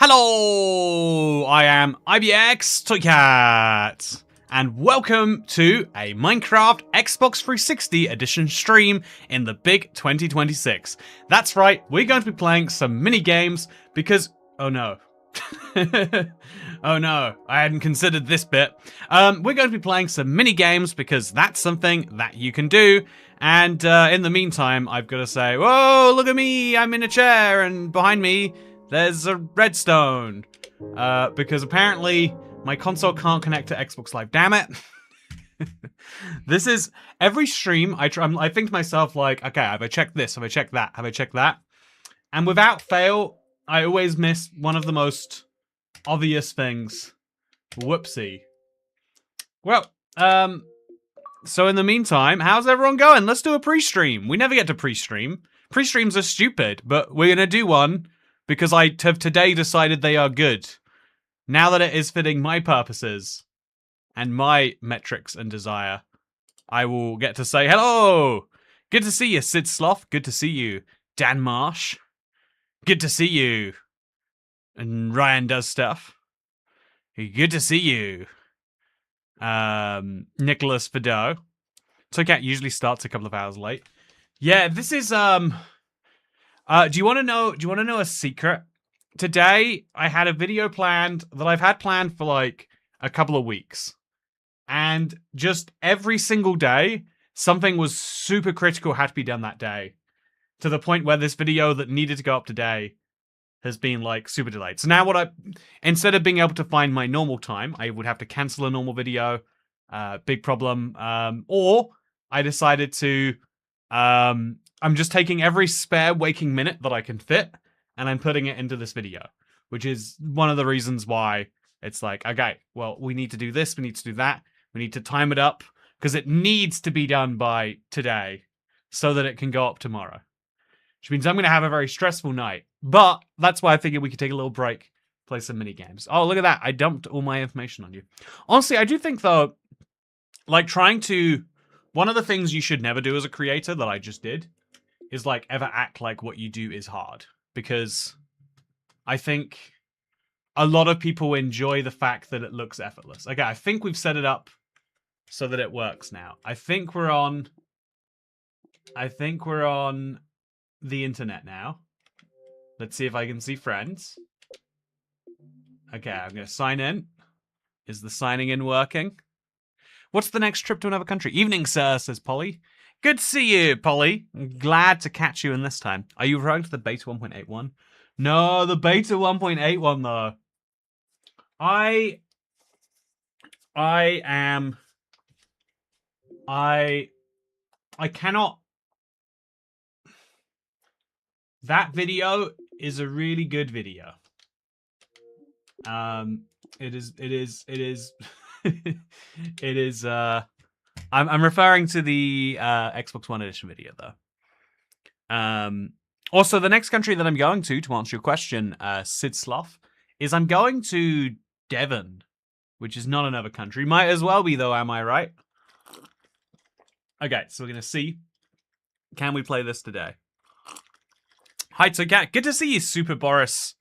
Hello, I am IBX Toycat, and welcome to a Minecraft Xbox 360 edition stream in the big 2026. That's right, we're going to be playing some mini games because, oh no. Oh no, I hadn't considered this bit. We're going to be playing some mini games because that's something that you can do. And in the meantime, I've got to say, whoa, look at me, I'm in a chair, and behind me, there's a redstone. Because apparently my console can't connect to Xbox Live, damn it. This is, every stream, I think to myself like, okay, have I checked this, have I checked that, have I checked that? And without fail, I always miss one of the most obvious things. Whoopsie. Well, so in the meantime, how's everyone going? Let's do a pre-stream. We never get to pre-stream. Pre-streams are stupid, but we're gonna do one because I have today decided they are good. Now that it is fitting my purposes and my metrics and desire, I will get to say hello. Good to see you, Sid Sloth. Good to see you, Dan Marsh. Good to see you. And Ryan does stuff. Good to see you. Nicholas Fado. Toycat usually starts a couple of hours late. Yeah, this is do you want to know a secret? Today I had a video planned that I've had planned for like a couple of weeks. And just every single day something was super critical had to be done that day. To the point where this video that needed to go up today has been like super delayed. So now instead of being able to find my normal time, I would have to cancel a normal video. Big problem. Or I decided to, I'm just taking every spare waking minute that I can fit and I'm putting it into this video, which is one of the reasons why it's like, okay, well, we need to do this. We need to do that. We need to time it up because it needs to be done by today so that it can go up tomorrow. Which means I'm going to have a very stressful night. But that's why I figured we could take a little break, play some mini games. Oh, look at that. I dumped all my information on you. Honestly, I do think, though, like one of the things you should never do as a creator that I just did is like ever act like what you do is hard. Because I think a lot of people enjoy the fact that it looks effortless. Okay, I think we've set it up so that it works now. I think we're on the internet now. Let's see if I can see friends. Okay, I'm going to sign in. Is the signing in working? What's the next trip to another country? Evening, sir, says Polly. Good to see you, Polly. I'm glad to catch you in this time. Are you referring to the beta 1.81? No, the beta 1.81, though. I cannot... That video is a really good video. It is, I'm referring to the, Xbox One Edition video, though. Also, the next country that I'm going to answer your question, Sid Sloth, is I'm going to Devon, which is not another country. Might as well be, though, am I right? Okay, so we're going to see. Can we play this today? Hi, Toycat. Good to see you, Super Boris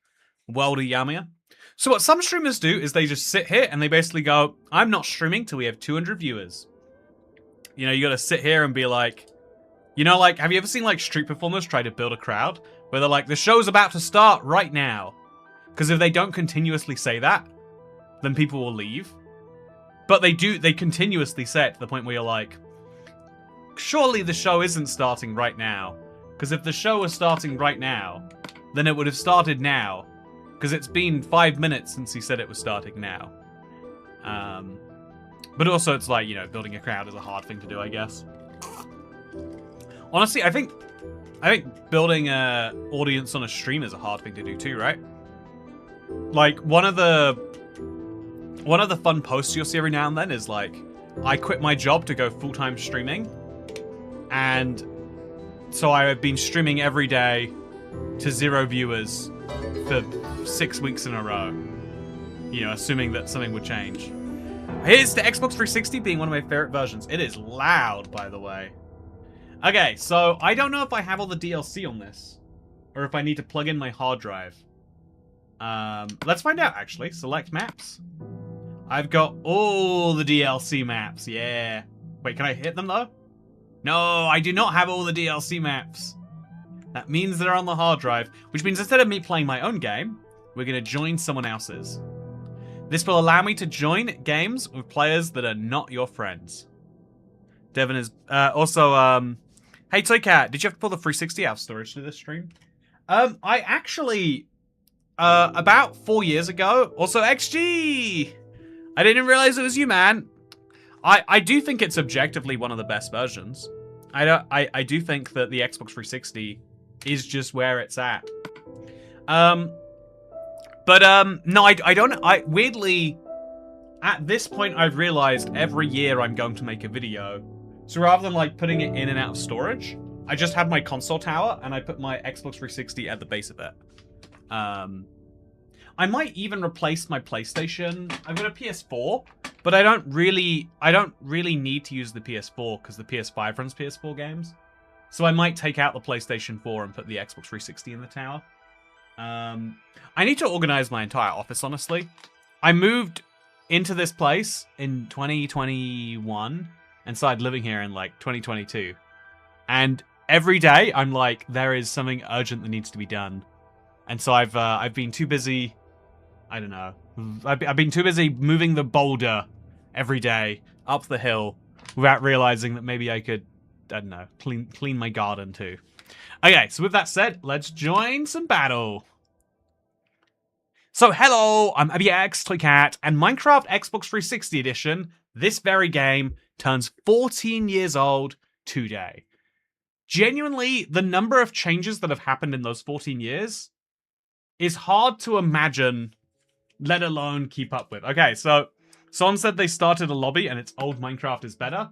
Welder Yamia. So what some streamers do is they just sit here and they basically go, I'm not streaming till we have 200 viewers. You know, you gotta sit here and be like, you know, like, have you ever seen like street performers try to build a crowd? Where they're like, the show's about to start right now. Because if they don't continuously say that, then people will leave. But they continuously say it to the point where you're like, surely the show isn't starting right now. Because if the show was starting right now, then it would have started now. Because it's been 5 minutes since he said it was starting now. But also it's like, you know, building a crowd is a hard thing to do, I guess. Honestly, I think building an audience on a stream is a hard thing to do too, right? Like, one of the fun posts you'll see every now and then is like, I quit my job to go full-time streaming. And so I have been streaming every day to 0 viewers for 6 weeks in a row. You know, assuming that something would change. Here's the Xbox 360 being one of my favorite versions. It is loud, by the way. Okay, so I don't know if I have all the DLC on this. Or if I need to plug in my hard drive. Let's find out, actually. Select maps. I've got all the DLC maps, yeah. Wait, can I hit them, though? No, I do not have all the DLC maps. That means they're on the hard drive, which means instead of me playing my own game, we're going to join someone else's. This will allow me to join games with players that are not your friends. Devin is... hey, Toycat, did you have to pull the 360 out of storage to this stream? I actually... about 4 years ago... Also, XG! I didn't realize it was you, man. I do think it's objectively one of the best versions. I do think that the Xbox 360 is just where it's at. No, I don't. Weirdly, at this point, I've realized every year I'm going to make a video. So rather than like putting it in and out of storage, I just have my console tower and I put my Xbox 360 at the base of it. I might even replace my PlayStation. I've got a PS4, but I don't really need to use the PS4 because the PS5 runs PS4 games. So I might take out the PlayStation 4 and put the Xbox 360 in the tower. I need to organize my entire office, honestly. I moved into this place in 2021 and started living here in like 2022. And every day I'm like, there is something urgent that needs to be done. And so I've been too busy. I don't know. I've been too busy moving the boulder every day up the hill without realizing that maybe I could, I don't know, clean my garden too. Okay, so with that said, let's join some battle. So hello, I'm ABX, Toycat, and Minecraft Xbox 360 Edition, this very game, turns 14 years old today. Genuinely, the number of changes that have happened in those 14 years is hard to imagine, let alone keep up with. Okay, so someone said they started a lobby and it's old Minecraft is better.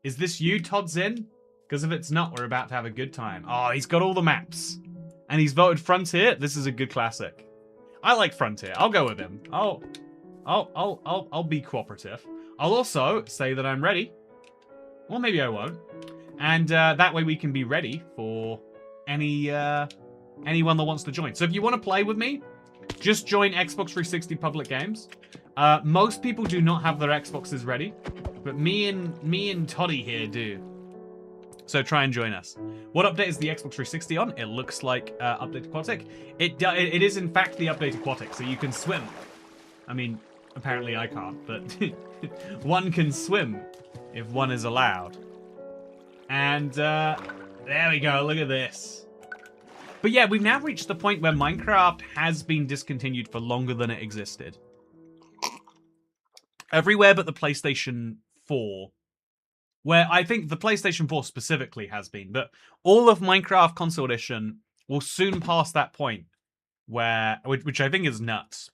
Is this you, Todd Zinn? Because if it's not, we're about to have a good time. Oh, he's got all the maps. And he's voted Frontier. This is a good classic. I like Frontier. I'll go with him. I'll be cooperative. I'll also say that I'm ready. Or maybe I won't. And that way we can be ready for anyone that wants to join. So if you want to play with me, just join Xbox 360 public games. Most people do not have their Xboxes ready, but me and Toddy here do. So try and join us. What update is the Xbox 360 on? It looks like Update Aquatic. It is in fact the Update Aquatic, so you can swim. I mean, apparently I can't, but one can swim if one is allowed. And there we go, look at this. But yeah, we've now reached the point where Minecraft has been discontinued for longer than it existed. Everywhere but the PlayStation 4. Where I think the PlayStation 4 specifically has been. But all of Minecraft Console Edition will soon pass that point. Which I think is nuts.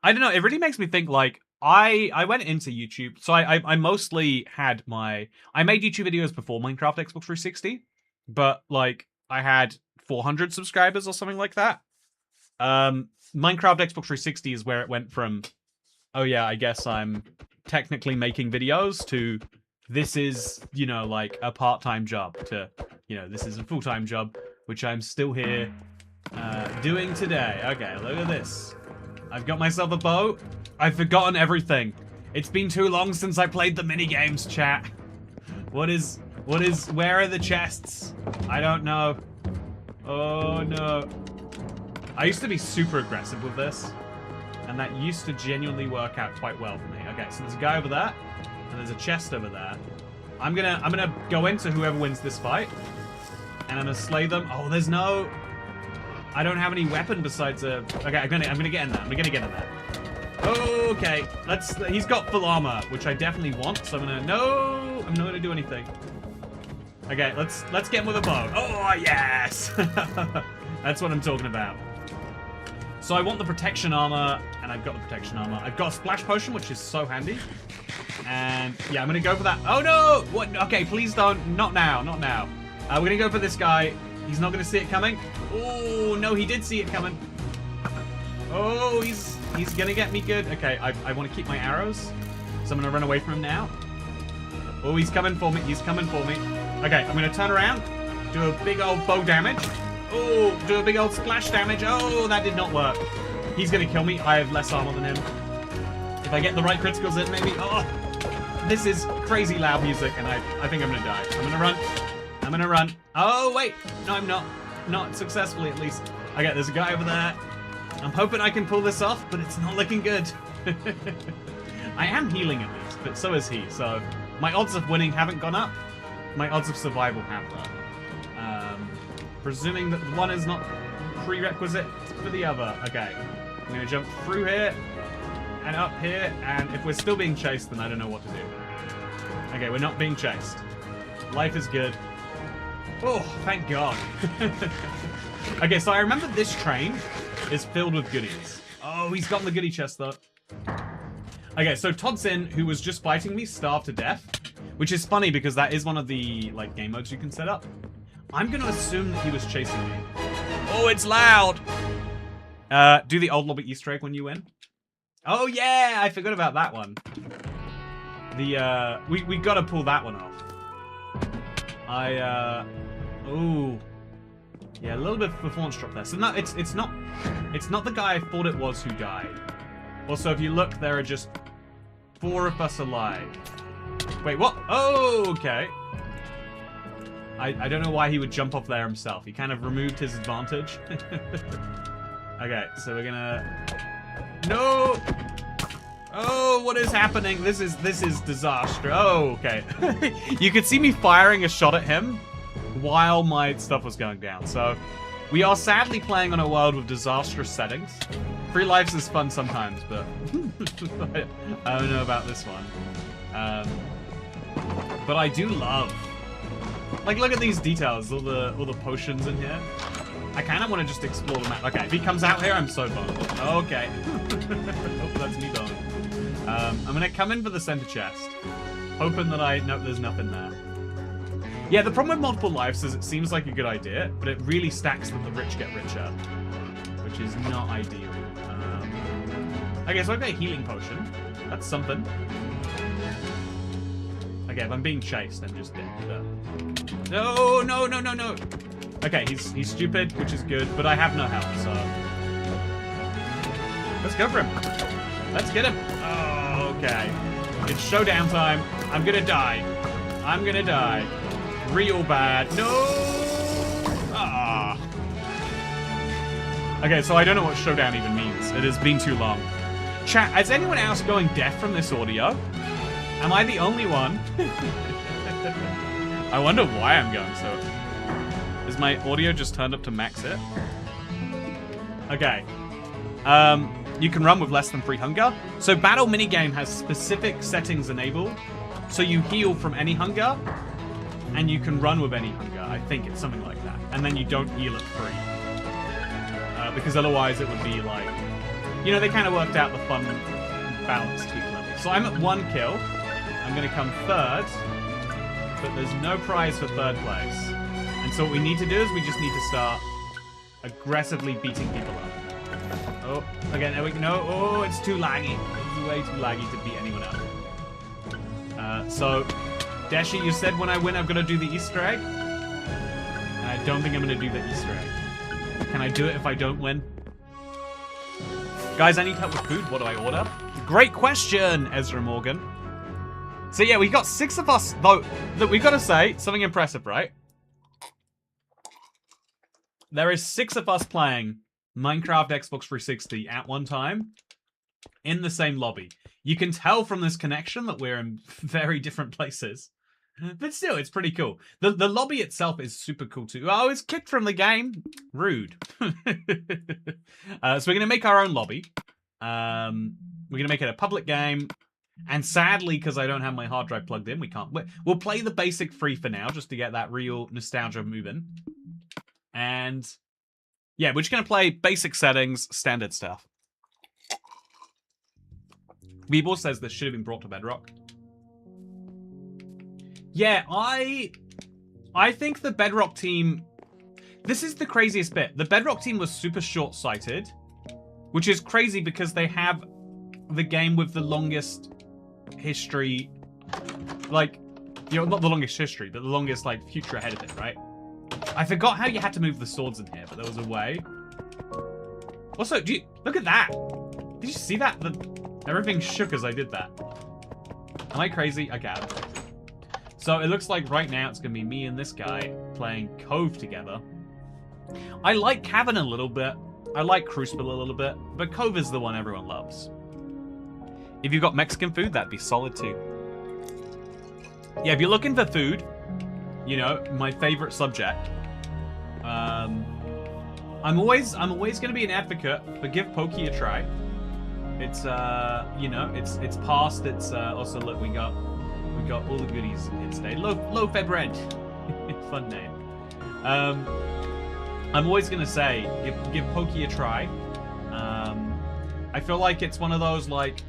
I don't know, it really makes me think, like, I went into YouTube. So I mostly had I made YouTube videos before Minecraft Xbox 360. But, like, I had 400 subscribers or something like that. Minecraft Xbox 360 is where it went from, oh yeah, I guess I'm technically making videos, to this is, you know, like a part-time job, to, you know, this is a full-time job, which I'm still here doing today. Okay, look at this. I've got myself a bow. I've forgotten everything. It's been too long since I played the minigames, chat. Where are the chests? I don't know. Oh no. I used to be super aggressive with this, and that used to genuinely work out quite well for me. Okay, so there's a guy over there, and there's a chest over there. I'm gonna go into whoever wins this fight, and I'm gonna slay them. Oh, there's no... I don't have any weapon besides a... Okay, I'm gonna get in there. I'm gonna get in there. Okay, he's got full armor, which I definitely want, so I'm not gonna do anything. Okay, let's get him with a bow. Oh, yes! That's what I'm talking about. So I want the protection armor, and I've got the protection armor. I've got a splash potion, which is so handy. And yeah, I'm gonna go for that. Oh no! What? Okay, please don't. Not now, not now. We're gonna go for this guy. He's not gonna see it coming. Oh no, he did see it coming. Oh, he's gonna get me good. Okay, I want to keep my arrows, so I'm gonna run away from him now. Oh, he's coming for me. He's coming for me. Okay, I'm gonna turn around, do a big old bow damage. Oh, do a big old splash damage. Oh, that did not work. He's going to kill me. I have less armor than him. If I get the right criticals in, maybe. Oh, this is crazy loud music, and I think I'm going to die. I'm going to run. I'm going to run. Oh, wait. No, I'm not. Not successfully, at least. Okay, there's a guy over there. I'm hoping I can pull this off, but it's not looking good. I am healing at least, but so is he. So my odds of winning haven't gone up. My odds of survival have though. Presuming that one is not prerequisite for the other. Okay, I'm gonna jump through here and up here, and if we're still being chased, then I don't know what to do. Okay, we're not being chased. Life is good. Oh, thank God. Okay, so I remember this train is filled with goodies. Oh, he's gotten the goodie chest though. Okay, so Toddsin, who was just fighting me, starved to death, which is funny because that is one of the like game modes you can set up. I'm gonna assume that he was chasing me. Oh, it's loud. Do the old lobby Easter egg when you win. Oh yeah, I forgot about that one. The we gotta pull that one off. Ooh. Yeah, a little bit of performance drop there. So no, it's not the guy I thought it was who died. Also, if you look, there are just 4 of us alive. Wait, what? Oh, okay. I don't know why he would jump off there himself. He kind of removed his advantage. Okay, so we're gonna... No! Oh, what is happening? This is disaster. Oh, okay. You could see me firing a shot at him while my stuff was going down. So we are sadly playing on a world with disastrous settings. Free lives is fun sometimes, but I don't know about this one. But I do love, like, look at these details, all the potions in here. I kind of want to just explore the map. Okay, if he comes out here, I'm so boned. Okay. Oh, that's me boned. I'm gonna come in for the center chest, hoping that nope, there's nothing there. Yeah, the problem with multiple lives is it seems like a good idea, but it really stacks that the rich get richer, which is not ideal. Okay, so I've got a healing potion. That's something. Okay, if I'm being chased, I'm just dead. But... No, no, no, no, no. Okay, he's stupid, which is good, but I have no health, so... Let's go for him. Let's get him. Oh, okay. It's showdown time. I'm gonna die. I'm gonna die. Real bad. No! Ah. Okay, so I don't know what showdown even means. It has been too long. Chat, is anyone else going deaf from this audio? Am I the only one? I wonder why I'm going so... Is my audio just turned up to max it? Okay. You can run with less than 3 hunger. So battle minigame has specific settings enabled. So you heal from any hunger, and you can run with any hunger. I think it's something like that. And then you don't heal at 3. Because otherwise it would be like... You know, they kind of worked out the fun balance tweak level. So I'm at 1 kill. I'm going to come 3rd. But there's no prize for 3rd place. And so what we need to do is we just need to start aggressively beating people up. Oh, again, there we go. No, oh, it's too laggy. It's way too laggy to beat anyone up. So, Dashi, you said when I win I'm going to do the Easter egg. And I don't think I'm going to do the Easter egg. Can I do it if I don't win? Guys, I need help with food. What do I order? Great question, Ezra Morgan. So yeah, we got 6 of us, though, that we've got to say, something impressive, right? There is 6 of us playing Minecraft Xbox 360 at one time in the same lobby. You can tell from this connection that we're in very different places. But still, it's pretty cool. The lobby itself is super cool too. Oh, it's kicked from the game. Rude. So we're going to make our own lobby. We're going to make it a public game. And sadly, because I don't have my hard drive plugged in, we can't. We'll play the basic free for now, just to get that real nostalgia moving. And yeah, we're just going to play basic settings, standard stuff. Weeble says this should have been brought to Bedrock. Yeah, I think the Bedrock team... This is the craziest bit. The Bedrock team was super short-sighted, which is crazy because they have the game with the longest history. Like, you know, not the longest history, but the longest, like, future ahead of it, right? I forgot how you had to move the swords in here, but there was a way. Also, look at that. Did you see that? Everything shook as I did that. Am I crazy? Okay. So it looks like right now it's going to be me and this guy playing Cove together. I like Cavern a little bit. I like Crucible a little bit. But Cove is the one everyone loves. If you've got Mexican food, that'd be solid too. Yeah, if you're looking for food, you know, my favorite subject. I'm always going to be an advocate for give Pokey a try. It's you know, it's past. It's also look, we got all the goodies in here today. Low-fed bread, fun name. I'm always gonna say give Pokey a try. I feel like it's one of those like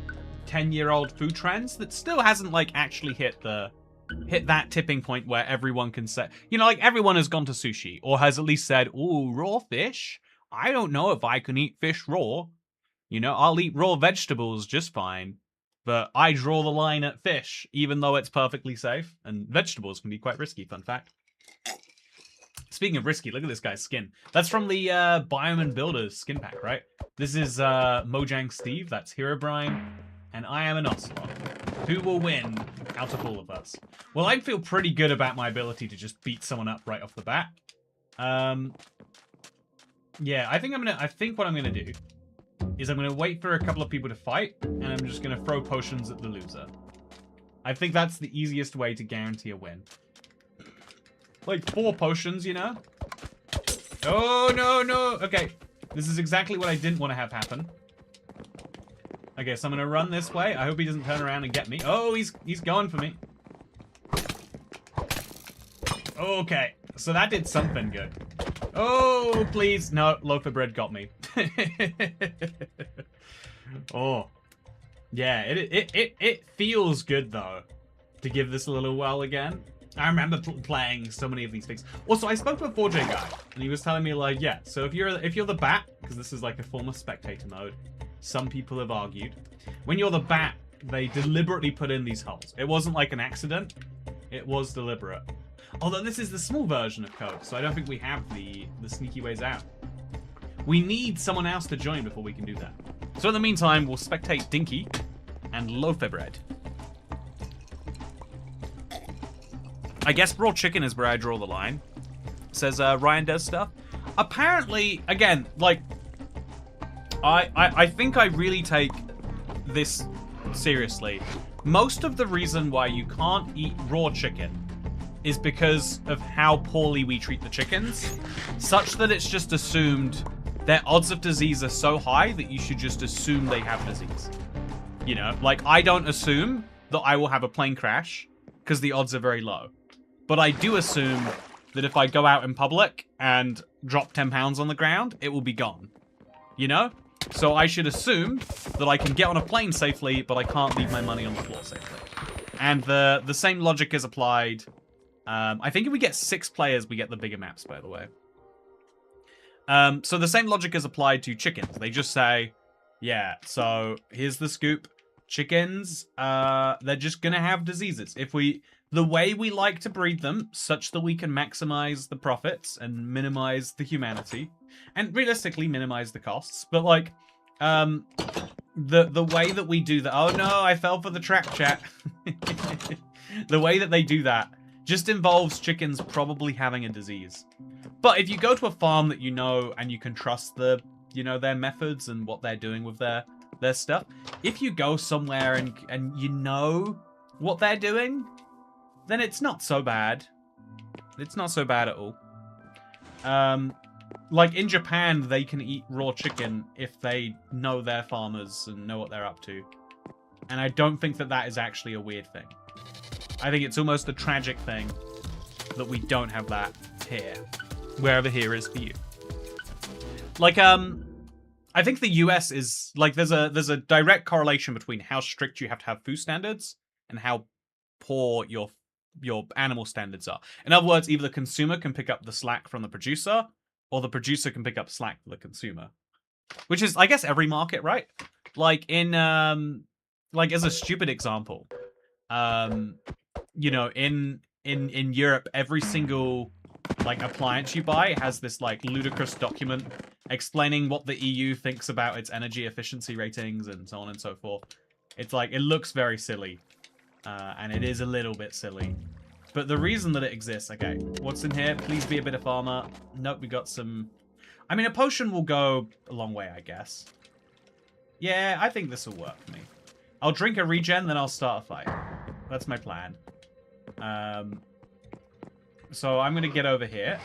10-year-old food trends that still hasn't like actually hit that tipping point where everyone can say, you know, like everyone has gone to sushi or has at least said, "Ooh, raw fish. I don't know if I can eat fish raw. You know, I'll eat raw vegetables just fine, but I draw the line at fish, even though it's perfectly safe. And vegetables can be quite risky, fun fact." Speaking of risky, look at this guy's skin. That's from the Biome and Builders skin pack, right? This is Mojang Steve, that's Herobrine, and I am an Ocelot. Who will win out of all of us? Well, I feel pretty good about my ability to just beat someone up right off the bat. Yeah, I think what I'm gonna do is I'm gonna wait for a couple of people to fight, and I'm just gonna throw potions at the loser. I think that's the easiest way to guarantee a win. Like 4 potions, you know? Oh, no. Okay, this is exactly what I didn't want to have happen. Okay, so I'm gonna run this way. I hope he doesn't turn around and get me. Oh, he's going for me. Okay, so that did something good. Oh, please. No, loaf of bread got me. Oh. Yeah, it feels good, though, to give this a little whirl again. I remember playing so many of these things. Also, I spoke to a 4J guy, and he was telling me, like, yeah, so if you're the bat, because this is like a form of spectator mode, some people have argued, when you're the bat, they deliberately put in these holes. It wasn't like an accident. It was deliberate. Although this is the small version of Code, so I don't think we have the sneaky ways out. We need someone else to join before we can do that. So in the meantime, we'll spectate Dinky and Loaf of Bread. I guess raw chicken is where I draw the line. Says Ryan does stuff. Apparently, again, like, I think I really take this seriously. Most of the reason why you can't eat raw chicken is because of how poorly we treat the chickens, such that it's just assumed their odds of disease are so high that you should just assume they have disease. You know, like, I don't assume that I will have a plane crash because the odds are very low. But I do assume that if I go out in public and drop 10 pounds on the ground, it will be gone. You know? So I should assume that I can get on a plane safely, but I can't leave my money on the floor safely. And the same logic is applied. I think if we get 6 players, we get the bigger maps, by the way. So the same logic is applied to chickens. They just say, yeah, so here's the scoop. Chickens, they're just gonna have diseases. The way we like to breed them, such that we can maximize the profits and minimize the humanity, and realistically minimize the costs. But like, the way that we do that. Oh no, I fell for the trap, chat. The way that they do that just involves chickens probably having a disease. But if you go to a farm that you know and you can trust their methods and what they're doing with their stuff, if you go somewhere and you know what they're doing, then it's not so bad. It's not so bad at all. Like in Japan, they can eat raw chicken if they know their farmers and know what they're up to. And I don't think that is actually a weird thing. I think it's almost a tragic thing that we don't have that here, wherever here is for you. Like, I think the US is, like, there's a direct correlation between how strict you have to have food standards and how poor your animal standards are. In other words, either the consumer can pick up the slack from the producer, or the producer can pick up slack from the consumer. Which is, I guess, every market, right? Like in, like as a stupid example, you know, in Europe, every single like appliance you buy has this like ludicrous document explaining what the EU thinks about its energy efficiency ratings and so on and so forth. It's like, it looks very silly. And it is a little bit silly. But the reason that it exists, okay, what's in here? Please be a bit of armor. Nope, we got some... I mean, a potion will go a long way, I guess. Yeah, I think this will work for me. I'll drink a regen, then I'll start a fight. That's my plan. So I'm going to get over here.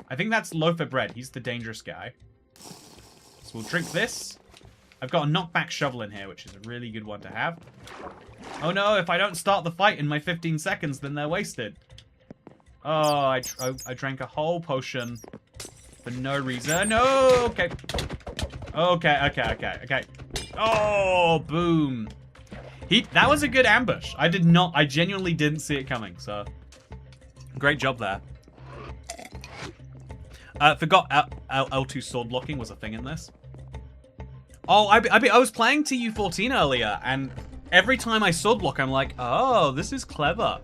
I think that's Loaf of Bread. He's the dangerous guy. So we'll drink this. I've got a knockback shovel in here, which is a really good one to have. Oh no, if I don't start the fight in my 15 seconds, then they're wasted. Oh, I drank a whole potion for no reason. No, okay. Okay. Oh, boom. That was a good ambush. I genuinely didn't see it coming, so great job there. Forgot L2 sword blocking was a thing in this. Oh, I was playing TU14 earlier, and every time I sword block, I'm like, oh, this is clever.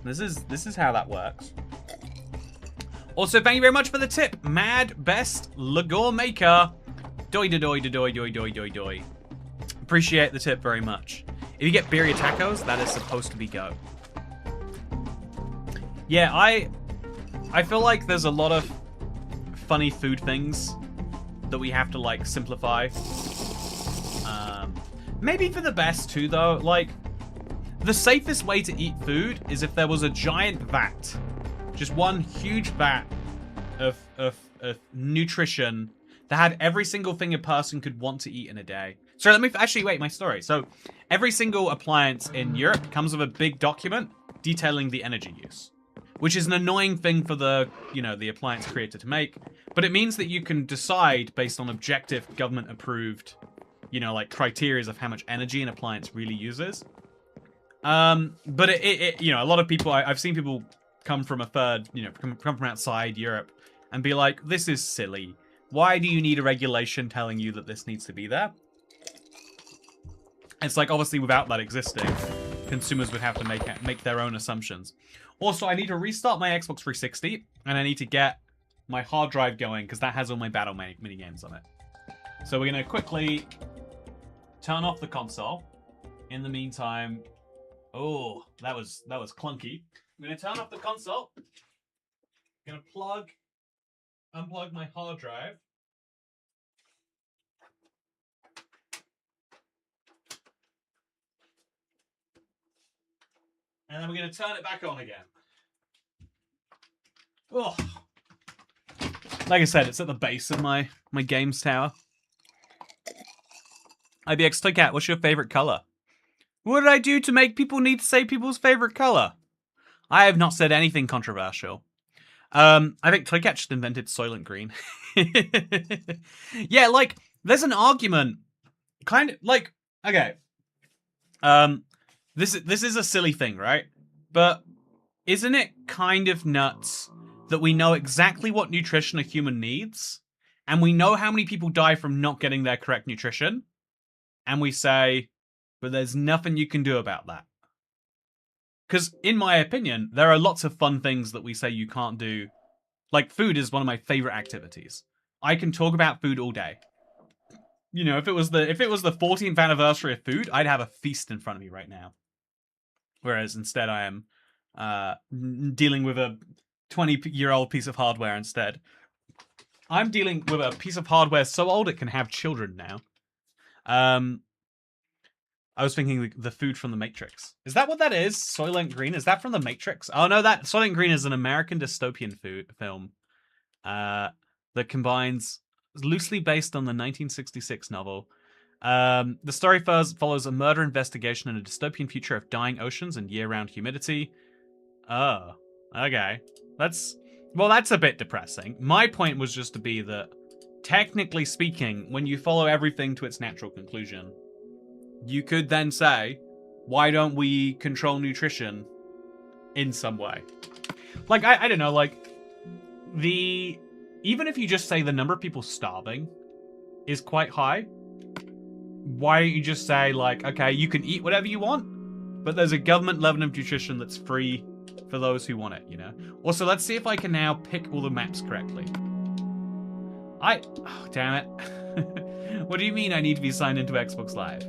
This is how that works. Also, thank you very much for the tip, Mad Best Lagor Maker. Doi doi doi doi doi doi doi. Appreciate the tip very much. If you get birria tacos, that is supposed to be go. Yeah, I feel like there's a lot of funny food things that we have to like simplify. Maybe for the best too, though. Like, the safest way to eat food is if there was a giant vat, just one huge vat of nutrition that had every single thing a person could want to eat in a day. So let me actually wait my story. So every single appliance in Europe comes with a big document detailing the energy use, which is an annoying thing for the, you know, the appliance creator to make, but it means that you can decide based on objective government approved, you know, like criteria of how much energy an appliance really uses. But it you know, a lot of people, I've seen people come from a third, you know, come from outside Europe and be like, this is silly. Why do you need a regulation telling you that this needs to be there? It's like, obviously, without that existing, consumers would have to make their own assumptions. Also, I need to restart my Xbox 360, and I need to get my hard drive going, because that has all my battle mini games on it. So we're going to quickly turn off the console. In the meantime, oh, that was clunky. I'm going to turn off the console. I'm going to unplug my hard drive. And then we're going to turn it back on again. Oh. Like I said, it's at the base of my games tower. IBX Toycat, what's your favorite color? What did I do to make people need to say people's favorite color? I have not said anything controversial. I think Toycat just invented Soylent Green. Yeah, like, there's an argument. Kind of, like, okay. This is a silly thing, right? But isn't it kind of nuts that we know exactly what nutrition a human needs, and we know how many people die from not getting their correct nutrition, and we say, but there's nothing you can do about that? Because, in my opinion, there are lots of fun things that we say you can't do. Like, food is one of my favorite activities. I can talk about food all day. You know, if it was the 14th anniversary of food, I'd have a feast in front of me right now. Whereas instead I am dealing with a 20-year-old piece of hardware instead. I'm dealing with a piece of hardware so old it can have children now. I was thinking the food from The Matrix. Is that what that is? Soylent Green? Is that from The Matrix? Oh no, that Soylent Green is an American dystopian film that combines, loosely based on the 1966 novel. The story follows a murder investigation in a dystopian future of dying oceans and year-round humidity. Oh, okay. That's a bit depressing. My point was just to be that, technically speaking, when you follow everything to its natural conclusion, you could then say, why don't we control nutrition in some way? Like, I don't know, like, even if you just say the number of people starving is quite high, why don't you just say, like, okay, you can eat whatever you want, but there's a government level of nutrition that's free for those who want it, you know? Also, let's see if I can now pick all the maps correctly. Oh, damn it. What do you mean I need to be signed into Xbox Live?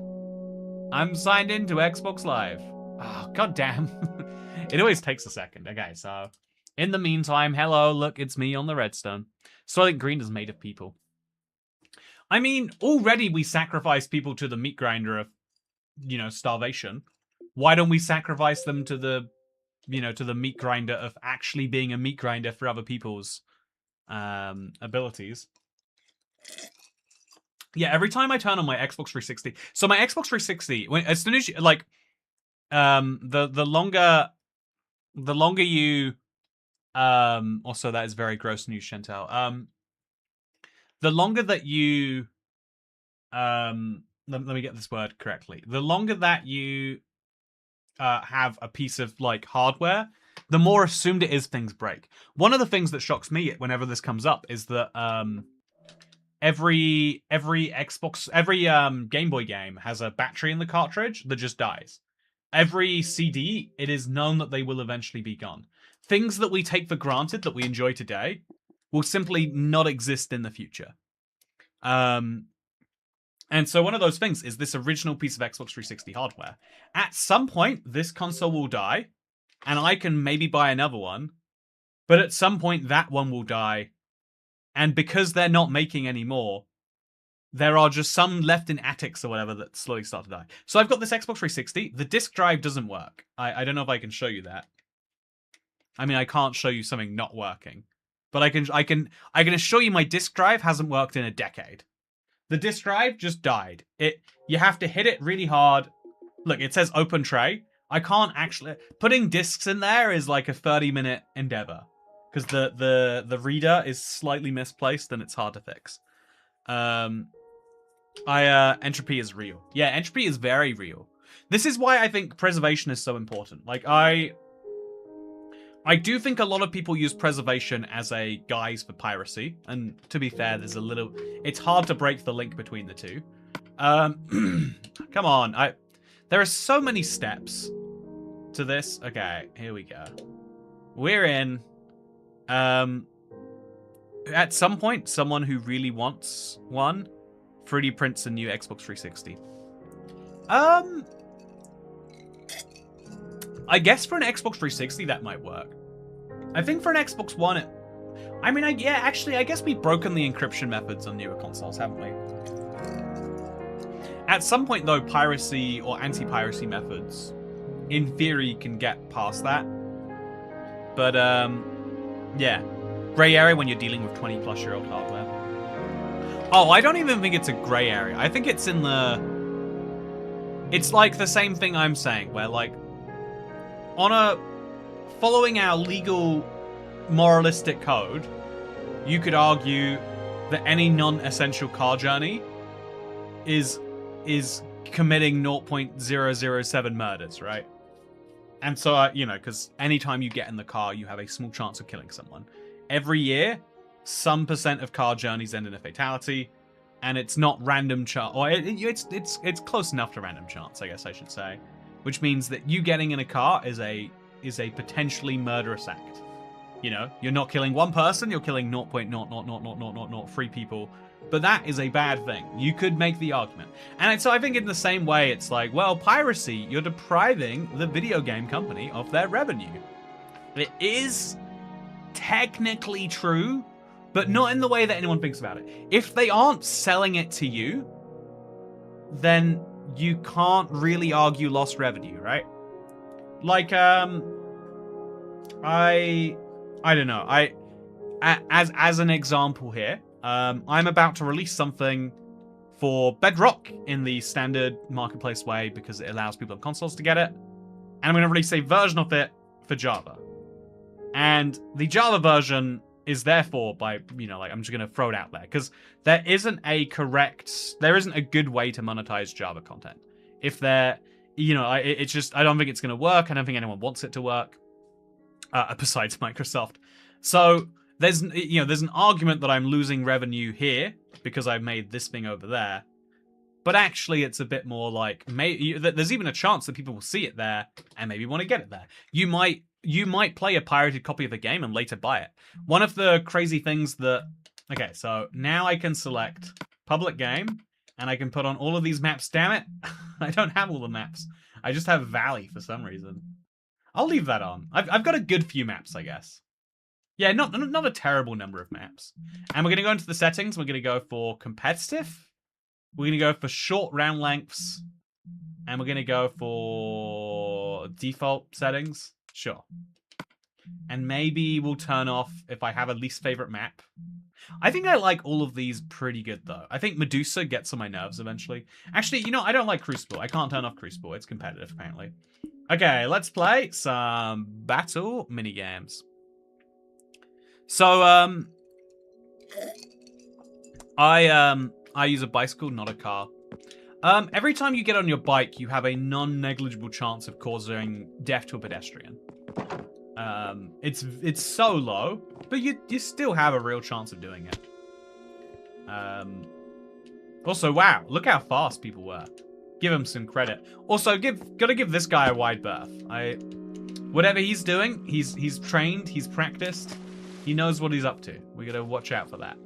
I'm signed into Xbox Live. Oh, god damn. It always takes a second. Okay, so in the meantime, hello, look, it's me on the redstone. Soylent Green is made of people. I mean, already we sacrifice people to the meat grinder of, you know, starvation. Why don't we sacrifice them to the, you know, to the meat grinder of actually being a meat grinder for other people's abilities? Yeah, every time I turn on my Xbox 360, so my Xbox 360, as soon as you, like, the longer you, also that is very gross news, Chantel. The longer that you, let me get this word correctly. The longer that you have a piece of like hardware, the more assumed it is things break. One of the things that shocks me whenever this comes up is that every Xbox, every Game Boy game has a battery in the cartridge that just dies. Every CD, it is known that they will eventually be gone. Things that we take for granted that we enjoy today will simply not exist in the future. And so one of those things is this original piece of Xbox 360 hardware. At some point, this console will die, and I can maybe buy another one, but at some point that one will die, and because they're not making any more, there are just some left in attics or whatever that slowly start to die. So I've got this Xbox 360. The disk drive doesn't work. I don't know if I can show you that. I mean, I can't show you something not working, but I can assure you my disk drive hasn't worked in a decade. The disk drive just died. You have to hit it really hard. Look, it says open tray. I can't actually... Putting discs in there is like a 30-minute endeavor, because the reader is slightly misplaced and it's hard to fix. Entropy is real. Yeah, entropy is very real. This is why I think preservation is so important. Like, I do think a lot of people use preservation as a guise for piracy, and to be fair, it's hard to break the link between the two. Come on, there are so many steps to this. Okay, here we go. We're in. At some point, someone who really wants one 3D prints a new Xbox 360. I guess for an Xbox 360 that might work. I think for an Xbox One, I guess we've broken the encryption methods on newer consoles, haven't we? At some point, though, piracy or anti-piracy methods, in theory, can get past that. But, yeah. Grey area when you're dealing with 20-plus-year-old hardware. Oh, I don't even think it's a grey area. I think it's in the... It's like the same thing I'm saying, where, like, following our legal, moralistic code, you could argue that any non-essential car journey is committing 0.007 murders, right? And so, because anytime you get in the car, you have a small chance of killing someone. Every year, some percent of car journeys end in a fatality, and it's not random chance, or it's close enough to random chance, I guess I should say, which means that you getting in a car is a potentially murderous act. You're not killing one person, you're killing 0.00003 people, but that is a bad thing. You could make the argument. And so I think in the same way, it's like, well, piracy, you're depriving the video game company of their revenue. It is technically true, but not in the way that anyone thinks about it. If they aren't selling it to you, then you can't really argue lost revenue, right? Like, I don't know. As an example here, I'm about to release something for Bedrock in the standard marketplace way because it allows people on consoles to get it. And I'm going to release a version of it for Java. And the Java version is therefore I'm just going to throw it out there because there isn't a good way to monetize Java content. If there, it's just, I don't think it's going to work. I don't think anyone wants it to work, besides Microsoft. So there's an argument that I'm losing revenue here because I've made this thing over there. but actually it's a bit more like there's even a chance that people will see it there and maybe want to get it there. You might play a pirated copy of the game and later buy it. One of the crazy things that... Okay, so now I can select public game, and I can put on all of these maps. Damn it. I don't have all the maps. I just have Valley for some reason. I'll leave that on. I've got a good few maps, I guess. Yeah, not a terrible number of maps. And we're going to go into the settings. We're going to go for competitive. We're going to go for short round lengths. And we're going to go for default settings. Sure. And maybe we'll turn off if I have a least favorite map. I think I like all of these pretty good, though. I think Medusa gets on my nerves eventually. Actually, you know, I don't like Crucible. I can't turn off Crucible. It's competitive, apparently. Okay, let's play some battle minigames. So, I use a bicycle, not a car. Every time you get on your bike, you have a non-negligible chance of causing death to a pedestrian. It's so low, but you still have a real chance of doing it. Also, wow, look how fast people were. Give him some credit. Also, gotta give this guy a wide berth. Whatever he's doing, he's trained, he's practiced, he knows what he's up to. We gotta watch out for that.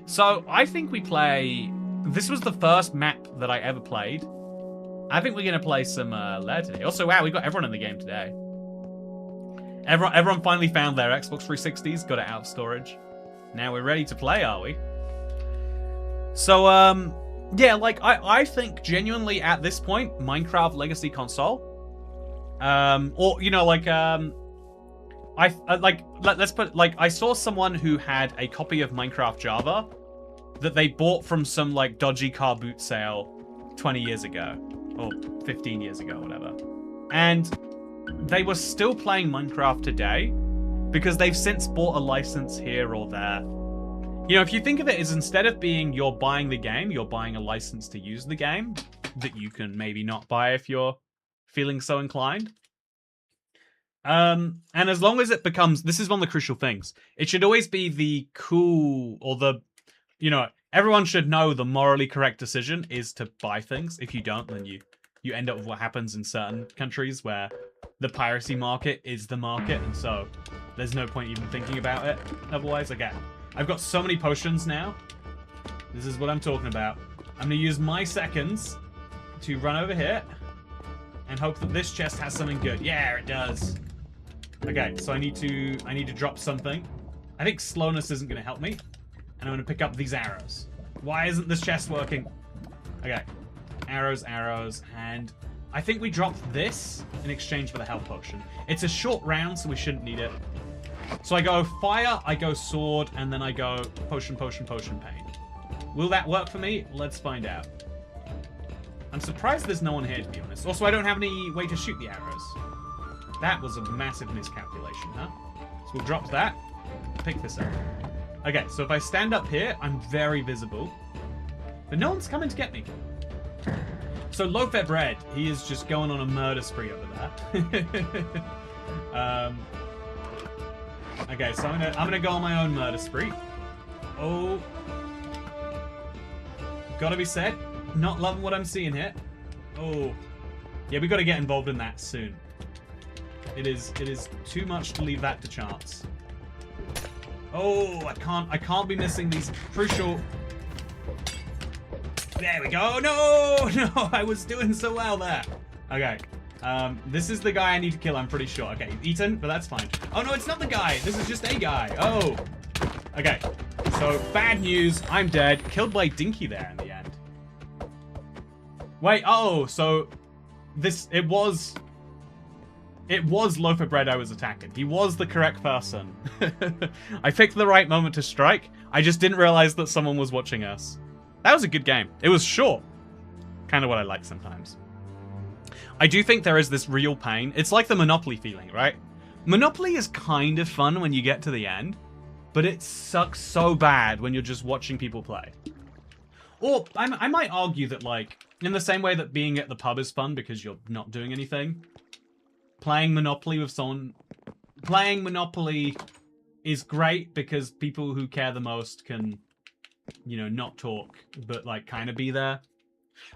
So I think we play. This was the first map that I ever played. I think we're gonna play some Lair today. Also, wow, we got everyone in the game today. Everyone finally found their Xbox 360s, got it out of storage. Now we're ready to play, are we? So, yeah, like, I think genuinely at this point, Minecraft Legacy Console, or, you know, like, let's put, like, I saw someone who had a copy of Minecraft Java that they bought from some, like, dodgy car boot sale 20 years ago, or 15 years ago, whatever. And they were still playing Minecraft today because they've since bought a license here or there. You know, if you think of it as instead of being you're buying the game, you're buying a license to use the game that you can maybe not buy if you're feeling so inclined. And as long as it becomes, this is one of the crucial things, it should always be the cool or the, you know, everyone should know the morally correct decision is to buy things. If you don't, then you end up with what happens in certain countries where the piracy market is the market, and so there's no point even thinking about it otherwise. Again, I've got so many potions now. This is what I'm talking about. I'm gonna use my seconds to run over here and hope that this chest has something good. Yeah, it does. Okay, so I need to drop something. I think slowness isn't gonna help me, and I'm gonna pick up these arrows. Why isn't this chest working? Okay, arrows, and I think we dropped this in exchange for the health potion. It's a short round, so we shouldn't need it. So I go fire, I go sword, and then I go potion, pain. Will that work for me? Let's find out. I'm surprised there's no one here, to be honest. Also, I don't have any way to shoot the arrows. That was a massive miscalculation, huh? So we'll drop that. Pick this up. Okay, so if I stand up here, I'm very visible. But no one's coming to get me. So Low-Fat Bread, he is just going on a murder spree over there. Okay, so I'm gonna go on my own murder spree. Oh, gotta be said, not loving what I'm seeing here. Oh, yeah, we gotta get involved in that soon. It is too much to leave that to chance. Oh, I can't be missing these crucial. There we go. No, I was doing so well there. Okay. This is the guy I need to kill, I'm pretty sure. Okay, eaten, but that's fine. Oh, no, it's not the guy. This is just a guy. Oh. Okay. So, bad news. I'm dead. Killed by Dinky there in the end. Wait, oh, so it was Loaf of Bread I was attacking. He was the correct person. I picked the right moment to strike. I just didn't realize that someone was watching us. That was a good game. It was short. Kind of what I like sometimes. I do think there is this real pain. It's like the Monopoly feeling, right? Monopoly is kind of fun when you get to the end, but it sucks so bad when you're just watching people play. Or I might argue that, like, in the same way that being at the pub is fun because you're not doing anything, playing Monopoly with someone... Playing Monopoly is great because people who care the most can, you know, not talk, but, like, kind of be there.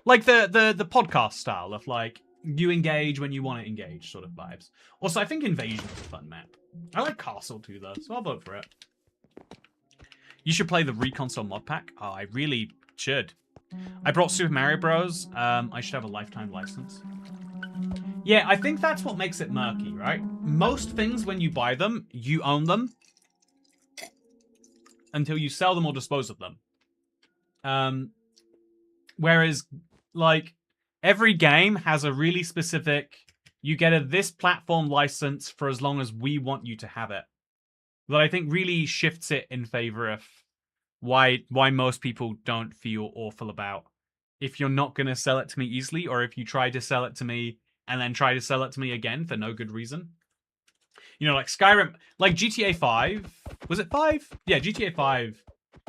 Like the podcast style of like you engage when you want to engage sort of vibes. Also, I think Invasion's a fun map. I like Castle too though, so I'll vote for it. You should play the Reconsole mod pack. Oh, I really should. I brought Super Mario Bros. I should have a lifetime license. Yeah, I think that's what makes it murky, right? Most things, when you buy them, you own them until you sell them or dispose of them. Whereas, like, every game has a really specific, you get this platform license for as long as we want you to have it. That I think really shifts it in favor of why most people don't feel awful about if you're not going to sell it to me easily, or if you try to sell it to me and then try to sell it to me again for no good reason. You know, like Skyrim, like GTA 5, was it 5? Yeah, GTA 5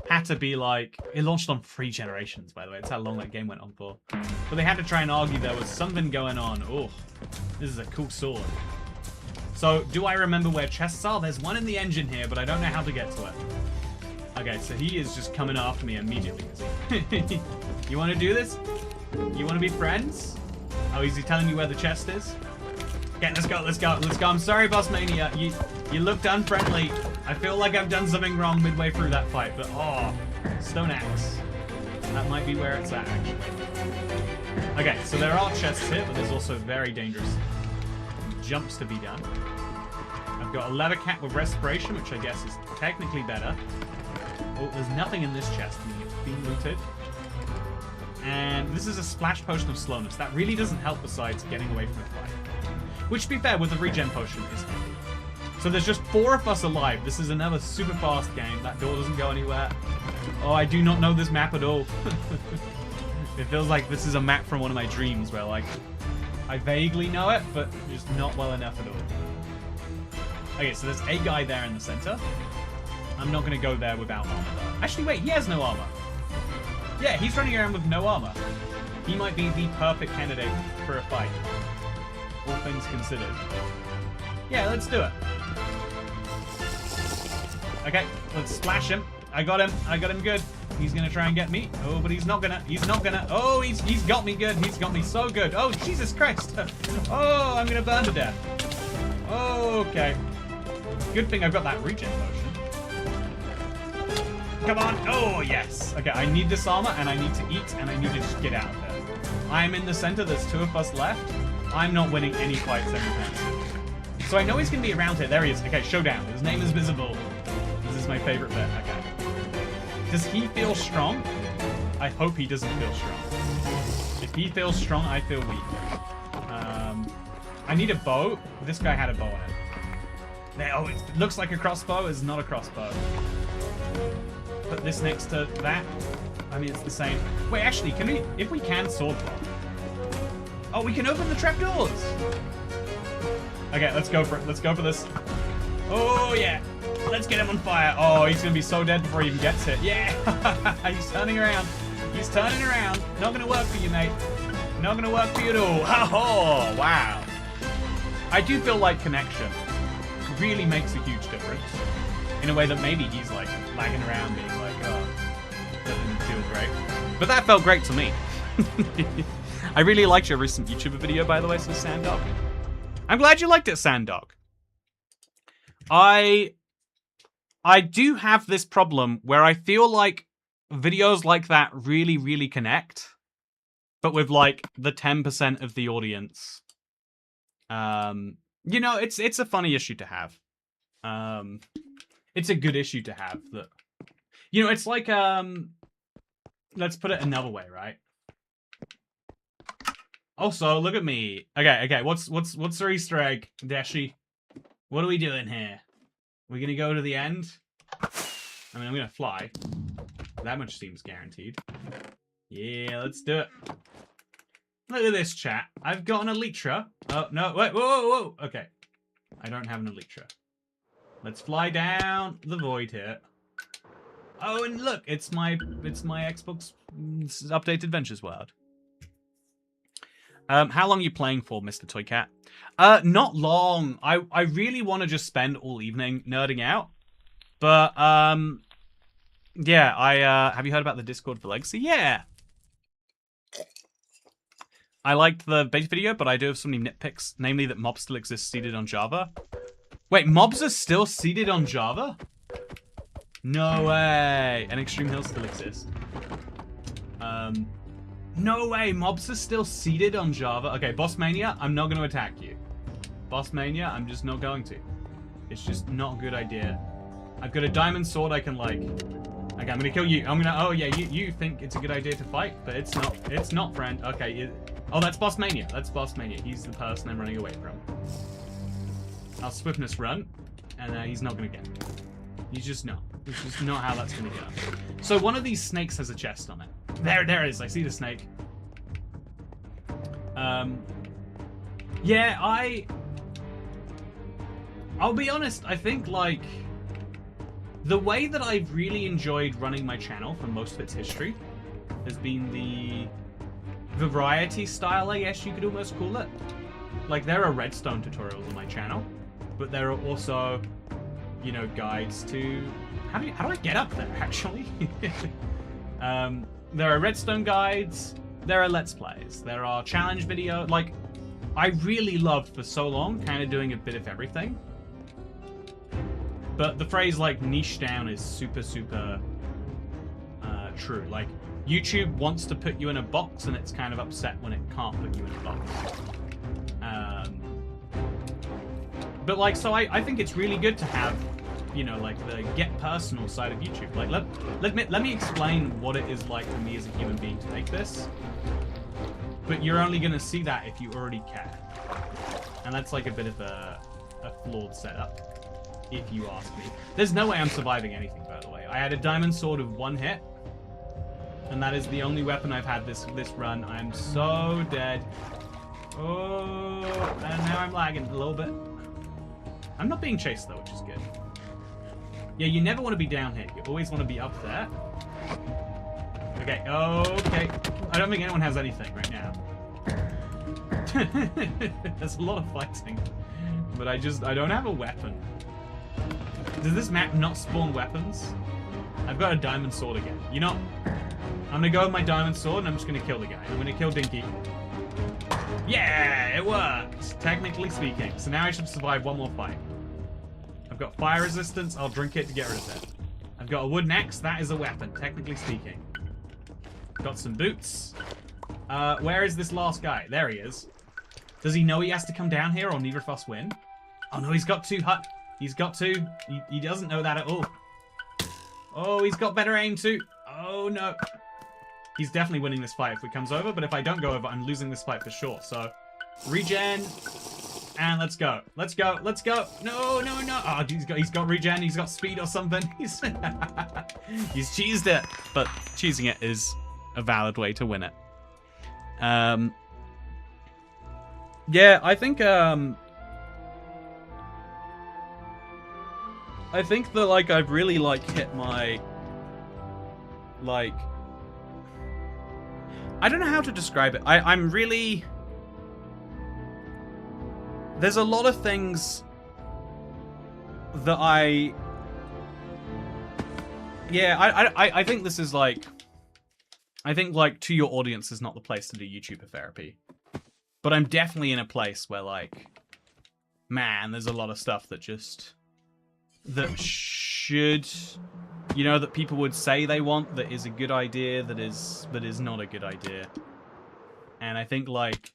had to be like, it launched on 3 generations, by the way. That's how long that game went on for. But they had to try and argue there was something going on. Oh, this is a cool sword. So, do I remember where chests are? There's one in the engine here, but I don't know how to get to it. Okay, so he is just coming after me immediately. You want to do this? You want to be friends? Oh, is he telling you where the chest is? Okay, let's go, let's go, let's go. I'm sorry, Boss Mania. You looked unfriendly. I feel like I've done something wrong midway through that fight, but oh, Stone Axe. That might be where it's at, actually. Okay, so there are chests here, but there's also very dangerous jumps to be done. I've got a leather cap with respiration, which I guess is technically better. Oh, there's nothing in this chest. It's being looted. And this is a splash potion of slowness. That really doesn't help besides getting away from the fight. Which, to be fair, with the regen potion is handy. So there's just 4 of us alive. This is another super fast game. That door doesn't go anywhere. Oh, I do not know this map at all. It feels like this is a map from one of my dreams where, like, I vaguely know it, but just not well enough at all. Okay, so there's a guy there in the center. I'm not going to go there without armor, though. Actually, wait, he has no armor. Yeah, he's running around with no armor. He might be the perfect candidate for a fight. All things considered. Yeah, let's do it. Okay, let's splash him. I got him good. He's gonna try and get me. Oh, but he's not gonna. Oh, he's got me good. He's got me so good. Oh, Jesus Christ. Oh, I'm gonna burn to death. Okay. Good thing I've got that regen potion. Come on. Oh, yes. Okay, I need this armor, and I need to eat, and I need to just get out of there. I'm in the center. There's 2 of us left. I'm not winning any fights anytime soon. So I know he's going to be around here. There he is. Okay, showdown. His name is visible. This is my favorite bit. Okay. Does he feel strong? I hope he doesn't feel strong. If he feels strong, I feel weak. I need a bow. This guy had a bow on it. There, oh, it looks like a crossbow. It's not a crossbow. Put this next to that. I mean, it's the same. Wait, actually, can we... If we can sword block... Oh, we can open the trapdoors! Okay, let's go for it. Let's go for this. Oh, yeah. Let's get him on fire. Oh, he's going to be so dead before he even gets hit. Yeah! He's turning around. He's turning around. Not going to work for you, mate. Not going to work for you at all. Oh, wow. I do feel like connection really makes a huge difference. In a way that maybe he's, like, lagging around being like, oh, that didn't feel great. But that felt great to me. I really liked your recent YouTuber video, by the way, so Sandog. I'm glad you liked it, Sandog. I do have this problem where I feel like videos like that really, really connect, but with, like, the 10% of the audience. You know, it's a funny issue to have. It's a good issue to have. That, you know, it's like, let's put it another way, right? Also, look at me. Okay, what's our Easter egg, Dashi? What are we doing here? We're gonna go to the end? I mean, I'm gonna fly. That much seems guaranteed. Yeah, let's do it. Look at this, chat. I've got an Elytra. Oh, no, wait, whoa. Okay. I don't have an Elytra. Let's fly down the void here. Oh, and look, it's my Xbox Updated Adventures World. How long are you playing for, Mr. Toy Cat? Not long. I really want to just spend all evening nerding out. But, yeah, have you heard about the Discord for Legacy? Yeah. I liked the base video, but I do have so many nitpicks, namely that mobs still exist seeded on Java. Wait, mobs are still seeded on Java? No way. And Extreme Hills still exists. No way, mobs are still seeded on Java. Okay, Boss Mania, I'm not going to attack you. Boss Mania, I'm just not going to. It's just not a good idea. I've got a diamond sword I can, like... Okay, I'm gonna kill you. I'm gonna... Oh, yeah, you think it's a good idea to fight, but it's not. It's not, friend. Okay, oh, that's Boss Mania. That's Boss Mania. He's the person I'm running away from. I'll swiftness run, and he's not gonna get me. He's just not. It's just not how that's gonna go. So one of these snakes has a chest on it. There it is. I see the snake. Yeah, I'll be honest. I think, like... The way that I've really enjoyed running my channel for most of its history has been the variety style, I guess you could almost call it. Like, there are redstone tutorials on my channel, but there are also, you know, guides to... How do I get up there, actually? There are redstone guides, there are let's plays, there are challenge video. Like, I really loved for so long kind of doing a bit of everything. But the phrase, like, niche down is super, super true. Like, YouTube wants to put you in a box, and it's kind of upset when it can't put you in a box. But, like, so I think it's really good to have, you know, like, the get personal side of YouTube. Like, let me explain what it is like for me as a human being to make this. But you're only going to see that if you already care. And that's, like, a bit of a flawed setup. If you ask me. There's no way I'm surviving anything, by the way. I had a diamond sword of 1 hit. And that is the only weapon I've had this run. I'm so dead. Oh, and now I'm lagging a little bit. I'm not being chased, though, which is good. Yeah, you never want to be down here. You always want to be up there. Okay, okay. I don't think anyone has anything right now. There's a lot of fighting. But I don't have a weapon. Does this map not spawn weapons? I've got a diamond sword again. You know, I'm gonna go with my diamond sword and I'm just gonna kill the guy. I'm gonna kill Dinky. Yeah, it worked, technically speaking. So now I should survive one more fight. I've got fire resistance. I'll drink it to get rid of it. I've got a wooden axe. That is a weapon, technically speaking. Got some boots. Where is this last guy? There he is. Does he know he has to come down here or neither of us win? Oh no, he's got 2 hut. He's got 2. He doesn't know that at all. Oh, he's got better aim too. Oh no. He's definitely winning this fight if he comes over, but if I don't go over, I'm losing this fight for sure. So, regen, and let's go. Let's go. Let's go. No, no, no. Oh, he's got regen. He's got speed or something. He's cheesed it, but cheesing it is a valid way to win it. Yeah, I think that, like, I've really, like, hit my, like, I don't know how to describe it. I'm really, there's a lot of things that I think this is, like, I think, like, to your audience is not the place to do YouTuber therapy. But I'm definitely in a place where, like, man, there's a lot of stuff that just... that should, you know, that people would say they want, that is a good idea, that is not a good idea. And I think like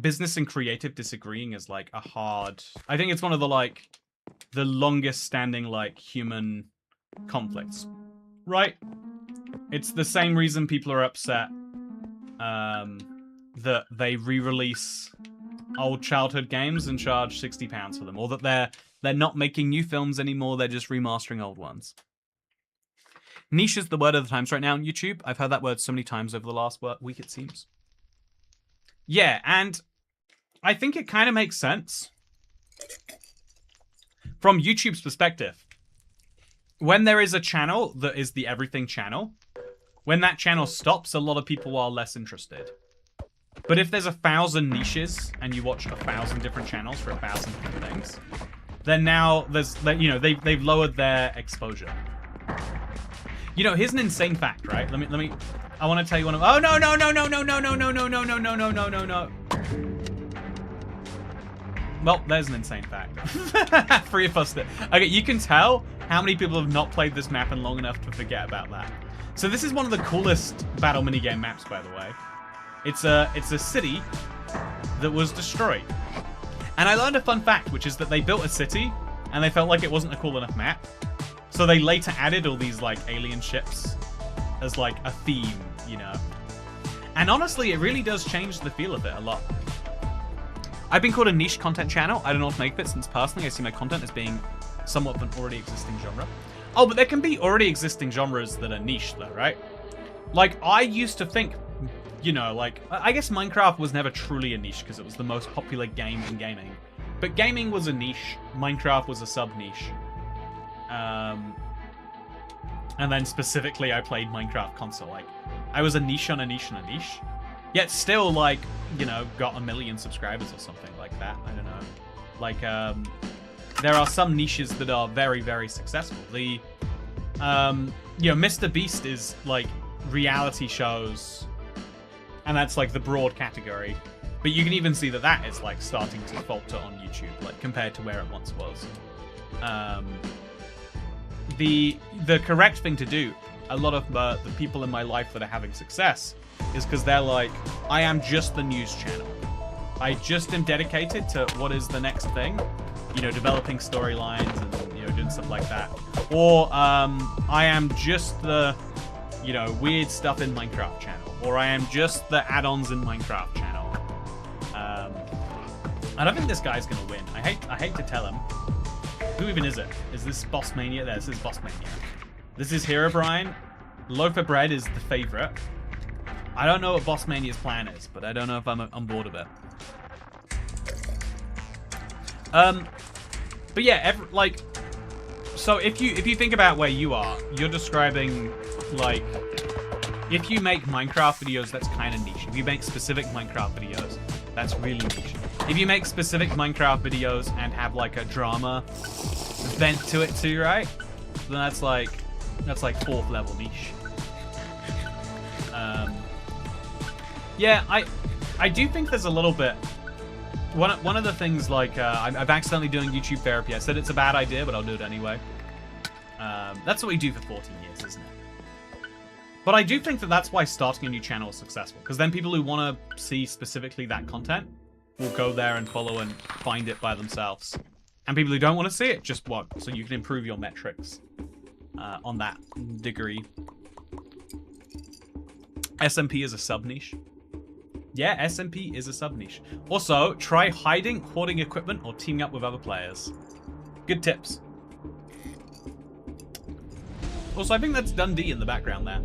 business and creative disagreeing is like a hard, I think it's one of the like the longest standing like human conflicts, right? It's the same reason people are upset that they re-release old childhood games and charge £60 for them, or that they're not making new films anymore, they're just remastering old ones. Niche is the word of the times right now on YouTube. I've heard that word so many times over the last week, it seems. Yeah, and I think it kind of makes sense from YouTube's perspective. When there is a channel that is the everything channel, when that channel stops, a lot of people are less interested. But if there's 1,000 niches and you watch 1,000 different channels for 1,000 different things, then now there's, you know, they've lowered their exposure. You know, here's an insane fact, right? Let me I want to tell you one of. Oh no no no no no no no no no no no no no no no no. Well, there's an insane fact. 3 of us did. Okay, you can tell how many people have not played this map and long enough to forget about that. So this is one of the coolest battle minigame maps, by the way. It's a city that was destroyed. And I learned a fun fact, which is that they built a city and they felt like it wasn't a cool enough map. So they later added all these like alien ships as like a theme, you know. And honestly, it really does change the feel of it a lot. I've been called a niche content channel. I don't know what to make of it, since personally I see my content as being somewhat of an already existing genre. Oh, but there can be already existing genres that are niche though, right? Like, I used to think, you know, like, I guess Minecraft was never truly a niche because it was the most popular game in gaming. But gaming was a niche, Minecraft was a sub-niche. And then specifically I played Minecraft console. Like, I was a niche on a niche on a niche. Yet still, like, you know, got 1 million subscribers or something like that. I don't know. Like, there are some niches that are very, very successful. The, you know, Mr. Beast is, like, reality shows. And that's, like, the broad category. But you can even see that that is, like, starting to falter on YouTube, like, compared to where it once was. The correct thing to do, a lot of the people in my life that are having success, is because they're like, I am just the news channel. I just am dedicated to what is the next thing, you know, developing storylines and, you know, doing stuff like that. Or I am just the, you know, weird stuff in Minecraft channel. Or I am just the add-ons in Minecraft channel. I don't think this guy's gonna win. I hate to tell him. Who even is it? Is this Boss Mania? There, this is Boss Mania. This is Herobrine. Loaf of Bread is the favorite. I don't know what Boss Mania's plan is, but I don't know if I'm on board of it. But yeah, like, so if you think about where you are, you're describing, like, if you make Minecraft videos, that's kind of niche. If you make specific Minecraft videos, that's really niche. If you make specific Minecraft videos and have like a drama bent to it too, right? Then that's like 4th level niche. Yeah, I do think there's a little bit. One of the things, like, I'm accidentally doing YouTube therapy. I said it's a bad idea, but I'll do it anyway. That's what we do for 14 years, isn't it? But I do think that that's why starting a new channel is successful, because then people who want to see specifically that content will go there and follow and find it by themselves. And people who don't want to see it just won't, so you can improve your metrics on that degree. SMP is a sub-niche. Yeah, SMP is a sub-niche. Also, try hiding, hoarding equipment, or teaming up with other players. Good tips. Also, I think that's Dundee in the background there.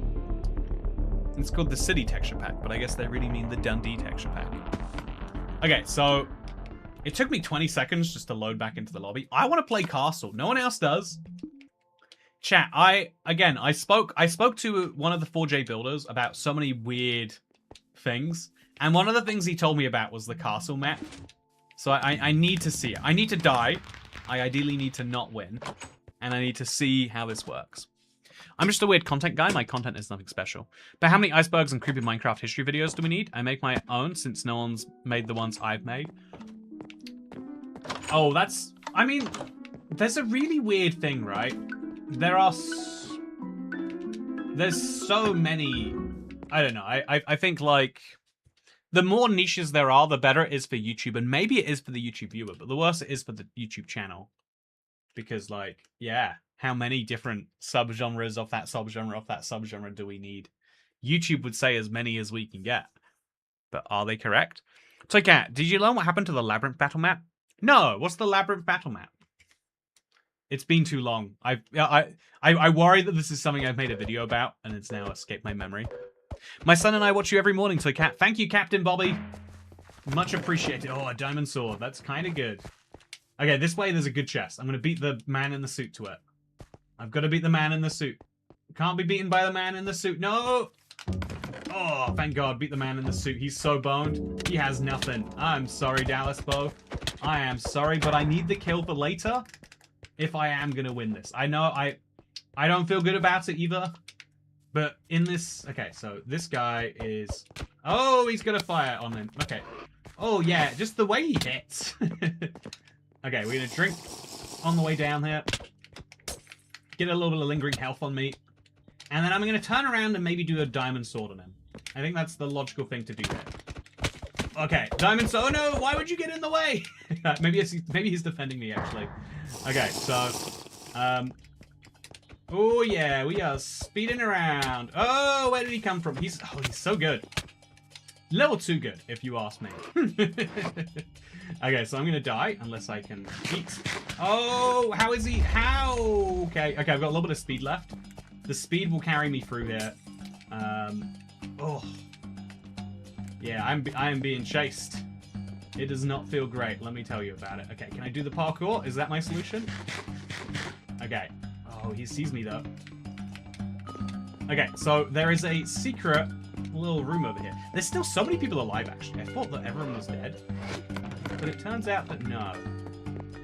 It's called the City texture pack, but I guess they really mean the Dundee texture pack. Okay, so it took me 20 seconds just to load back into the lobby. I want to play Castle. No one else does. Chat, I spoke to one of the 4J builders about so many weird things. And one of the things he told me about was the Castle map. So I need to see it. I need to die. I ideally need to not win. And I need to see how this works. I'm just a weird content guy. My content is nothing special. But how many icebergs and creepy Minecraft history videos do we need? I make my own since no one's made the ones I've made. Oh, that's... I mean, there's a really weird thing, right? There's so many... I don't know. I think, like... The more niches there are, the better it is for YouTube. And maybe it is for the YouTube viewer, but the worse it is for the YouTube channel. Because, like, yeah... How many different subgenres of that subgenre do we need? YouTube would say as many as we can get. But are they correct? So, Kat, did you learn what happened to the Labyrinth battle map? No, what's the Labyrinth battle map? It's been too long. I worry that this is something I've made a video about, and it's now escaped my memory. My son and I watch you every morning, Toy Cat. Thank you, Captain Bobby. Much appreciated. Oh, a diamond sword. That's kind of good. Okay, this way there's a good chest. I'm going to beat the man in the suit to it. I've got to beat the man in the suit. Can't be beaten by the man in the suit. No! Oh, thank God. Beat the man in the suit. He's so boned. He has nothing. I'm sorry, Dallas Bo. I am sorry, but I need the kill for later if I am going to win this. I know I don't feel good about it either. But in this... Okay, so this guy is... Oh, he's got a fire on him. Okay. Oh, yeah, just the way he hits. Okay, we're going to drink on the way down here. Get a little bit of lingering health on me. And then I'm going to turn around and maybe do a diamond sword on him. I think that's the logical thing to do there. Okay, diamond sword. Oh, no, why would you get in the way? maybe he's defending me, actually. Okay, so... Oh, yeah, we are speeding around. Oh, where did he come from? He's so good. Level 2 good, if you ask me. Okay, so I'm going to die unless I can eat. Oh, how is he? How? Okay, I've got a little bit of speed left. The speed will carry me through here. Oh. Yeah, I am being chased. It does not feel great, let me tell you about it. Okay, can I do the parkour? Is that my solution? Okay. Oh, he sees me, though. Okay, so there is a secret little room over here. There's still so many people alive, actually. I thought that everyone was dead. But it turns out that no.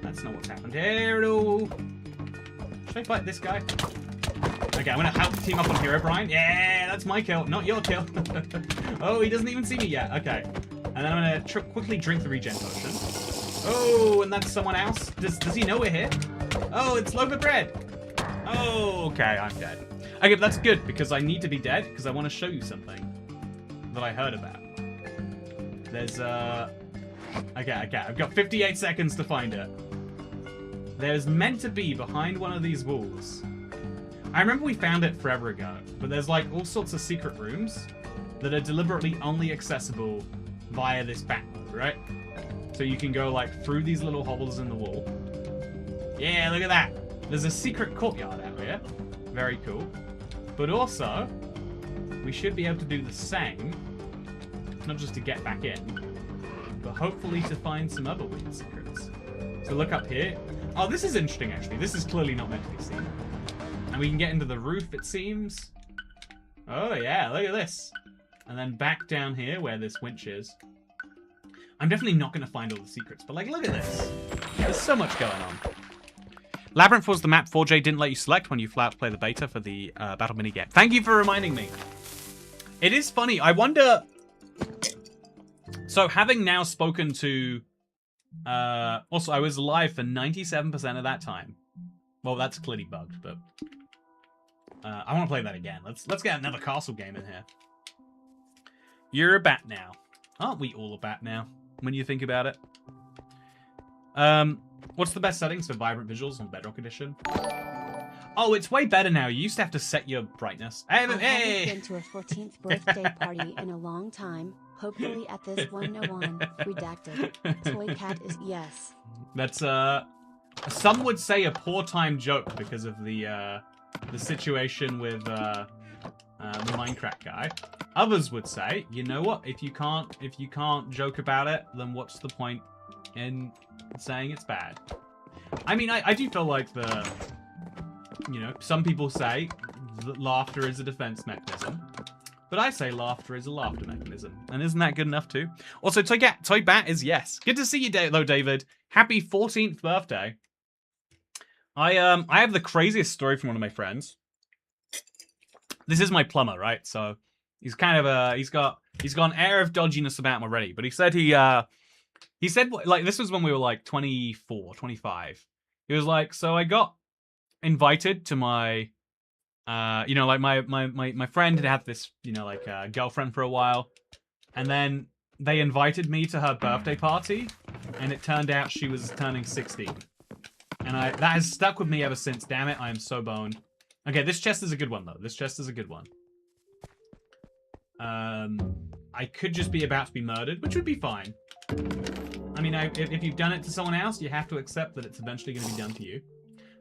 That's not what's happened here at all. Should I fight this guy? Okay, I'm going to help team up on Hero Brian. Yeah, that's my kill, not your kill. Oh, he doesn't even see me yet. Okay. And then I'm going to quickly drink the regen potion. Oh, and that's someone else. Does he know we're here? Oh, it's loaf of bread. Oh, okay, I'm dead. Okay, but that's good, because I need to be dead, because I want to show you something that I heard about. There's, Okay, I've got 58 seconds to find it. There's meant to be behind one of these walls. I remember we found it forever ago, but there's, like, all sorts of secret rooms that are deliberately only accessible via this back wall, right? So you can go, like, through these little holes in the wall. Yeah, look at that. There's a secret courtyard out here. Very cool. But also, we should be able to do the same. Not just to get back in, but hopefully to find some other weird secrets. So look up here. Oh, this is interesting, actually. This is clearly not meant to be seen. And we can get into the roof, it seems. Oh, yeah, look at this. And then back down here where this winch is. I'm definitely not going to find all the secrets, but, like, look at this. There's so much going on. Labyrinth was the map 4J didn't let you select when you flew out to play the beta for the battle minigame. Thank you for reminding me. It is funny. I wonder... So, having now spoken to... also, I was live for 97% of that time. Well, that's clearly bugged, but... I want to play that again. Let's get another castle game in here. You're a bat now. Aren't we all a bat now, when you think about it? What's the best settings for vibrant visuals on Bedrock Edition? Oh, it's way better now. You used to have to set your brightness. Hey! I haven't been to a 14th birthday party in a long time. Hopefully at this 101. Redacted. Toy cat is yes. That's some would say a poor time joke because of the situation with the Minecraft guy. Others would say, you know what? If you can't joke about it, then what's the point in saying it's bad? I mean, I do feel like some people say that laughter is a defense mechanism, but I say laughter is a laughter mechanism, and isn't that good enough too? Also, Toy Bat is yes. Good to see you, though, David. Happy 14th birthday. I have the craziest story from one of my friends. This is my plumber, right? So he's kind of he's got an air of dodginess about him already, but he said he said, like, this was when we were, like, 24, 25. He was like, so I got invited to my, like, my friend had this, like, girlfriend for a while. And then they invited me to her birthday party. And it turned out she was turning 16. And that has stuck with me ever since. Damn it, I am so boned. Okay, this chest is a good one, though. This chest is a good one. I could just be about to be murdered, which would be fine. I mean, if you've done it to someone else, you have to accept that it's eventually going to be done to you.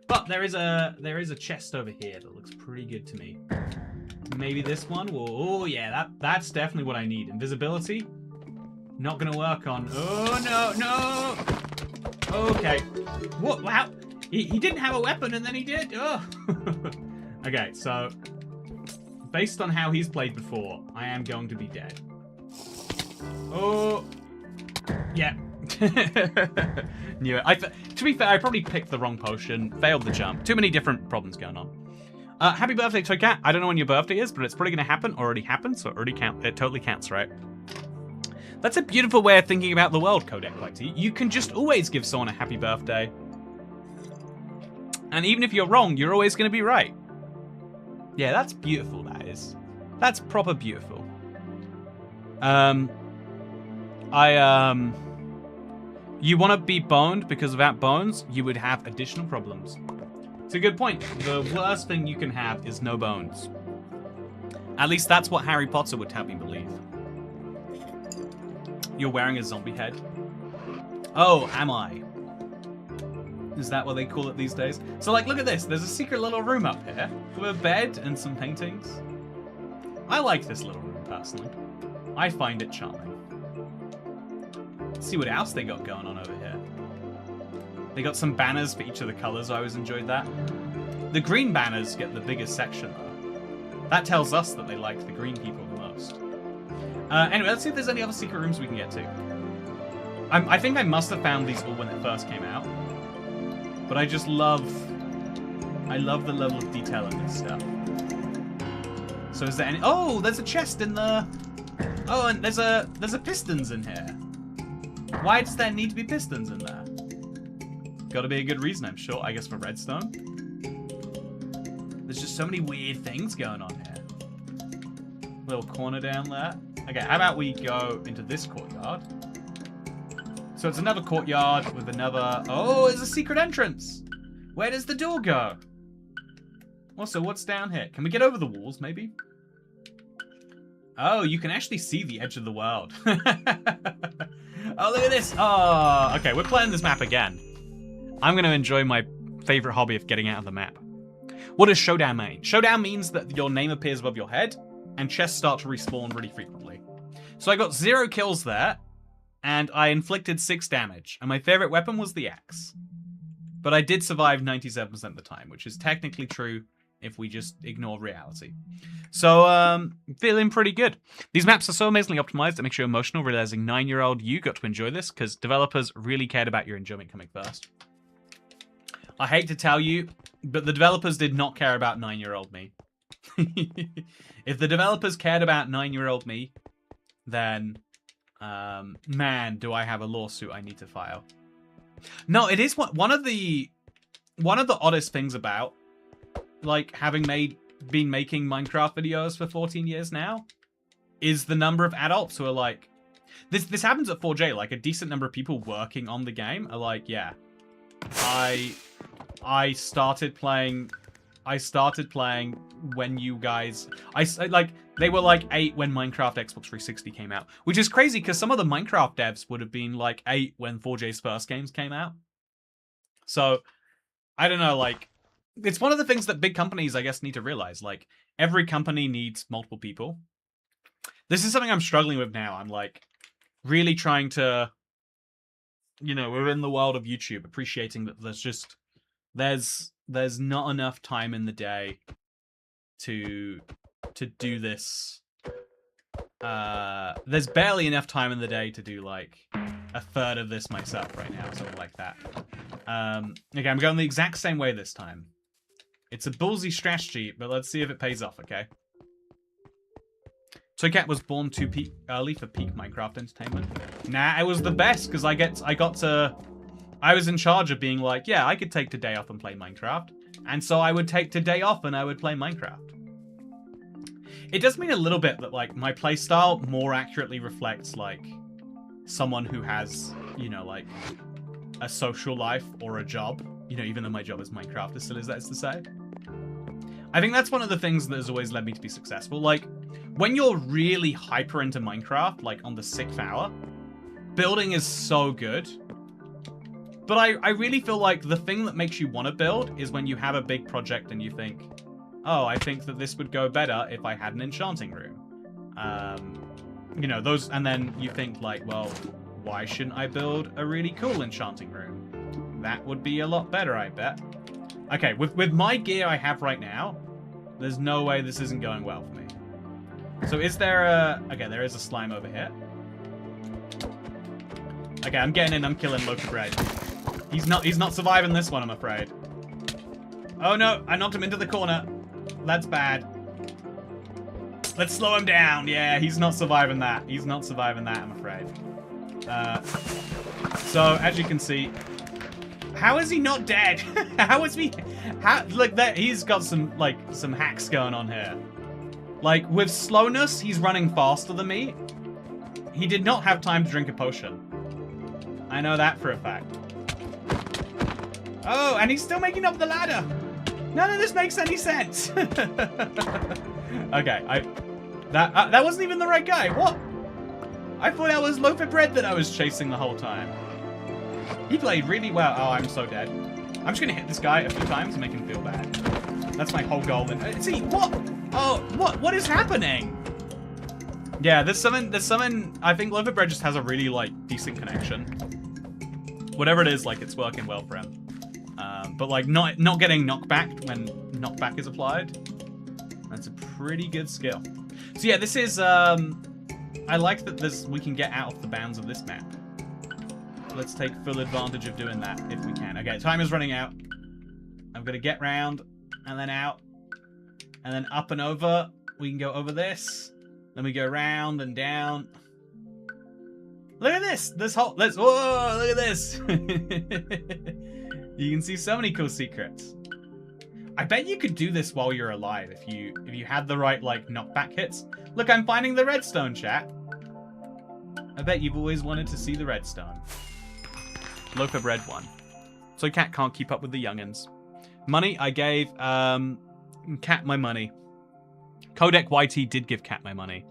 But there is a chest over here that looks pretty good to me. Maybe this one will... Oh, yeah, that's definitely what I need. Invisibility? Not going to work on... Oh, no! Okay. What? Wow. He didn't have a weapon and then he did. Oh. Okay, so... Based on how he's played before, I am going to be dead. Oh... Yeah. Knew it. To be fair, I probably picked the wrong potion. Failed the jump. Too many different problems going on. Happy birthday, Toy Cat. I don't know when your birthday is, but it's probably going to happen. Already happened, so it totally counts, right? That's a beautiful way of thinking about the world, Codec Collector. You can just always give someone a happy birthday. And even if you're wrong, you're always going to be right. Yeah, that's beautiful, that is. That's proper beautiful. You want to be boned because without bones, you would have additional problems. It's a good point. The worst thing you can have is no bones. At least that's what Harry Potter would have me believe. You're wearing a zombie head? Oh, am I? Is that what they call it these days? So, like, look at this. There's a secret little room up here with a bed and some paintings. I like this little room, personally. I find it charming. Let's see what else they got going on over here. They got some banners for each of the colors. I always enjoyed that. The green banners get the biggest section, though. That tells us that they liked the green people the most. Anyway, let's see if there's any other secret rooms we can get to. I think I must have found these all when it first came out. But I just love... I love the level of detail in this stuff. So is there any... Oh, there's a chest in the... Oh, and there's a pistons in here. Why does there need to be pistons in there? Gotta be a good reason, I'm sure. I guess for redstone. There's just so many weird things going on here. Little corner down there. Okay, how about we go into this courtyard? So it's another courtyard with another... Oh, there's a secret entrance! Where does the door go? Also, what's down here? Can we get over the walls, maybe? Oh, you can actually see the edge of the world. Oh, look at this! Oh, okay, we're playing this map again. I'm going to enjoy my favorite hobby of getting out of the map. What does Showdown mean? Showdown means that your name appears above your head, and chests start to respawn really frequently. So I got 0 kills there, and I inflicted 6 damage, and my favorite weapon was the axe. But I did survive 97% of the time, which is technically true if we just ignore reality. So, feeling pretty good. These maps are so amazingly optimized, it makes you emotional, realizing 9-year-old you got to enjoy this, because developers really cared about your enjoyment coming first. I hate to tell you, but the developers did not care about 9-year-old me. If the developers cared about 9-year-old me, then, man, do I have a lawsuit I need to file. No, it is one of the oddest things about, like, having been making Minecraft videos for 14 years now, is the number of adults who are like, this happens at 4J, like, a decent number of people working on the game are like, yeah, I started playing when you guys... like, they were like 8 when Minecraft Xbox 360 came out. Which is crazy, because some of the Minecraft devs would have been like 8 when 4J's first games came out. So, I don't know, like... It's one of the things that big companies, I guess, need to realize. Like, every company needs multiple people. This is something I'm struggling with now. I'm, like, really trying to... You know, we're in the world of YouTube, appreciating that there's just... There's not enough time in the day to do this. There's barely enough time in the day to do like a third of this myself right now, something like that. Okay, I'm going the exact same way this time. It's a ballsy strategy, but let's see if it pays off, okay? Toycat was born too early for peak Minecraft entertainment. Nah, it was the best because I was in charge of being like, yeah, I could take today off and play Minecraft. And so I would take today off and I would play Minecraft. It does mean a little bit that, like, my playstyle more accurately reflects, like, someone who has, you know, like, a social life or a job. You know, even though my job is Minecraft, as silly as that is to say. I think that's one of the things that has always led me to be successful. Like, when you're really hyper into Minecraft, like, on the 6th hour, building is so good. But I really feel like the thing that makes you want to build is when you have a big project and you think, oh, I think that this would go better if I had an enchanting room. You know, those, and then you think like, well, why shouldn't I build a really cool enchanting room? That would be a lot better, I bet. Okay, with my gear I have right now, there's no way this isn't going well for me. So is there a... Okay, there is a slime over here. Okay, I'm getting in, I'm killing Loaf Bread. He's not surviving this one, I'm afraid. Oh no, I knocked him into the corner. That's bad. Let's slow him down. Yeah, he's not surviving that. He's not surviving that, I'm afraid. So, as you can see, how is he not dead? How is he... look, he's got some, like, some hacks going on here. Like, with slowness, he's running faster than me. He did not have time to drink a potion. I know that for a fact. Oh, and he's still making up the ladder. None of this makes any sense. Okay, that wasn't even the right guy. What? I thought that was Loaf of Bread that I was chasing the whole time. He played really well. Oh, I'm so dead. I'm just gonna hit this guy a few times and make him feel bad. That's my whole goal. See, what? Oh, what is happening? Yeah, there's something, I think Loaf of Bread just has a really, like, decent connection. Whatever it is, like, it's working well for him. But, like, not getting knockback when knockback is applied. That's a pretty good skill. So, yeah, this is, I like that we can get out of the bounds of this map. Let's take full advantage of doing that if we can. Okay, time is running out. I'm gonna get round, and then out, and then up and over. We can go over this. Then we go round and down. Look at this! Whoa, look at this! You can see so many cool secrets. I bet you could do this while you're alive if you had the right, like, knockback hits. Look, I'm finding the redstone, chat. I bet you've always wanted to see the redstone. Loaf of Bread won. So Cat can't keep up with the youngins. Money, I gave Cat my money. Codec YT did give Cat my money.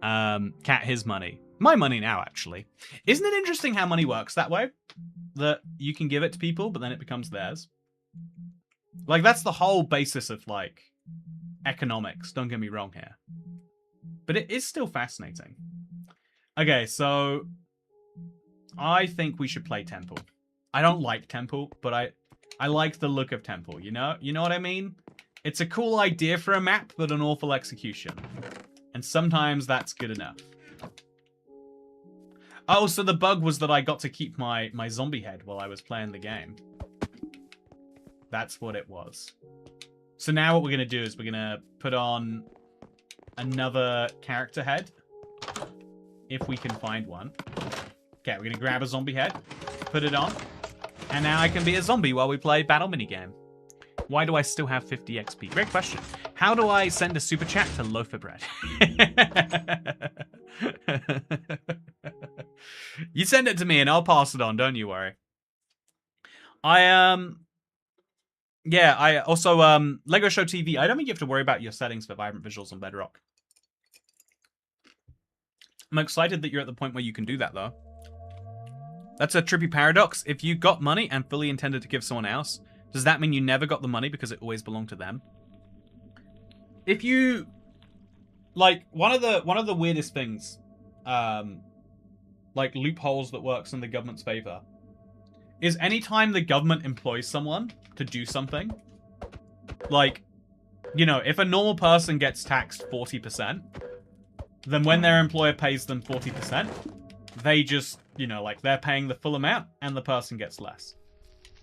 Cat his money. My money now, actually. Isn't it interesting how money works that way? That you can give it to people, but then it becomes theirs. Like, that's the whole basis of, like, economics. Don't get me wrong here. But it is still fascinating. Okay, so I think we should play Temple. I don't like Temple, but I like the look of Temple, you know? You know what I mean? It's a cool idea for a map, but an awful execution. And sometimes that's good enough. Oh, so the bug was that I got to keep my zombie head while I was playing the game. That's what it was. So now what we're going to do is we're going to put on another character head. If we can find one. Okay, we're going to grab a zombie head. Put it on. And now I can be a zombie while we play battle minigame. Why do I still have 50 XP? Great question. How do I send a super chat to Loaf of Bread? You send it to me and I'll pass it on, don't you worry. Yeah, I also, Lego Show TV, I don't think you have to worry about your settings for vibrant visuals on Bedrock. I'm excited that you're at the point where you can do that, though. That's a trippy paradox. If you got money and fully intended to give someone else, does that mean you never got the money because it always belonged to them? If you... Like, one of the weirdest things, like loopholes that works in the government's favor, is anytime the government employs someone to do something, like, you know, if a normal person gets taxed 40%, then when their employer pays them 40%, they just, you know, like, they're paying the full amount and the person gets less.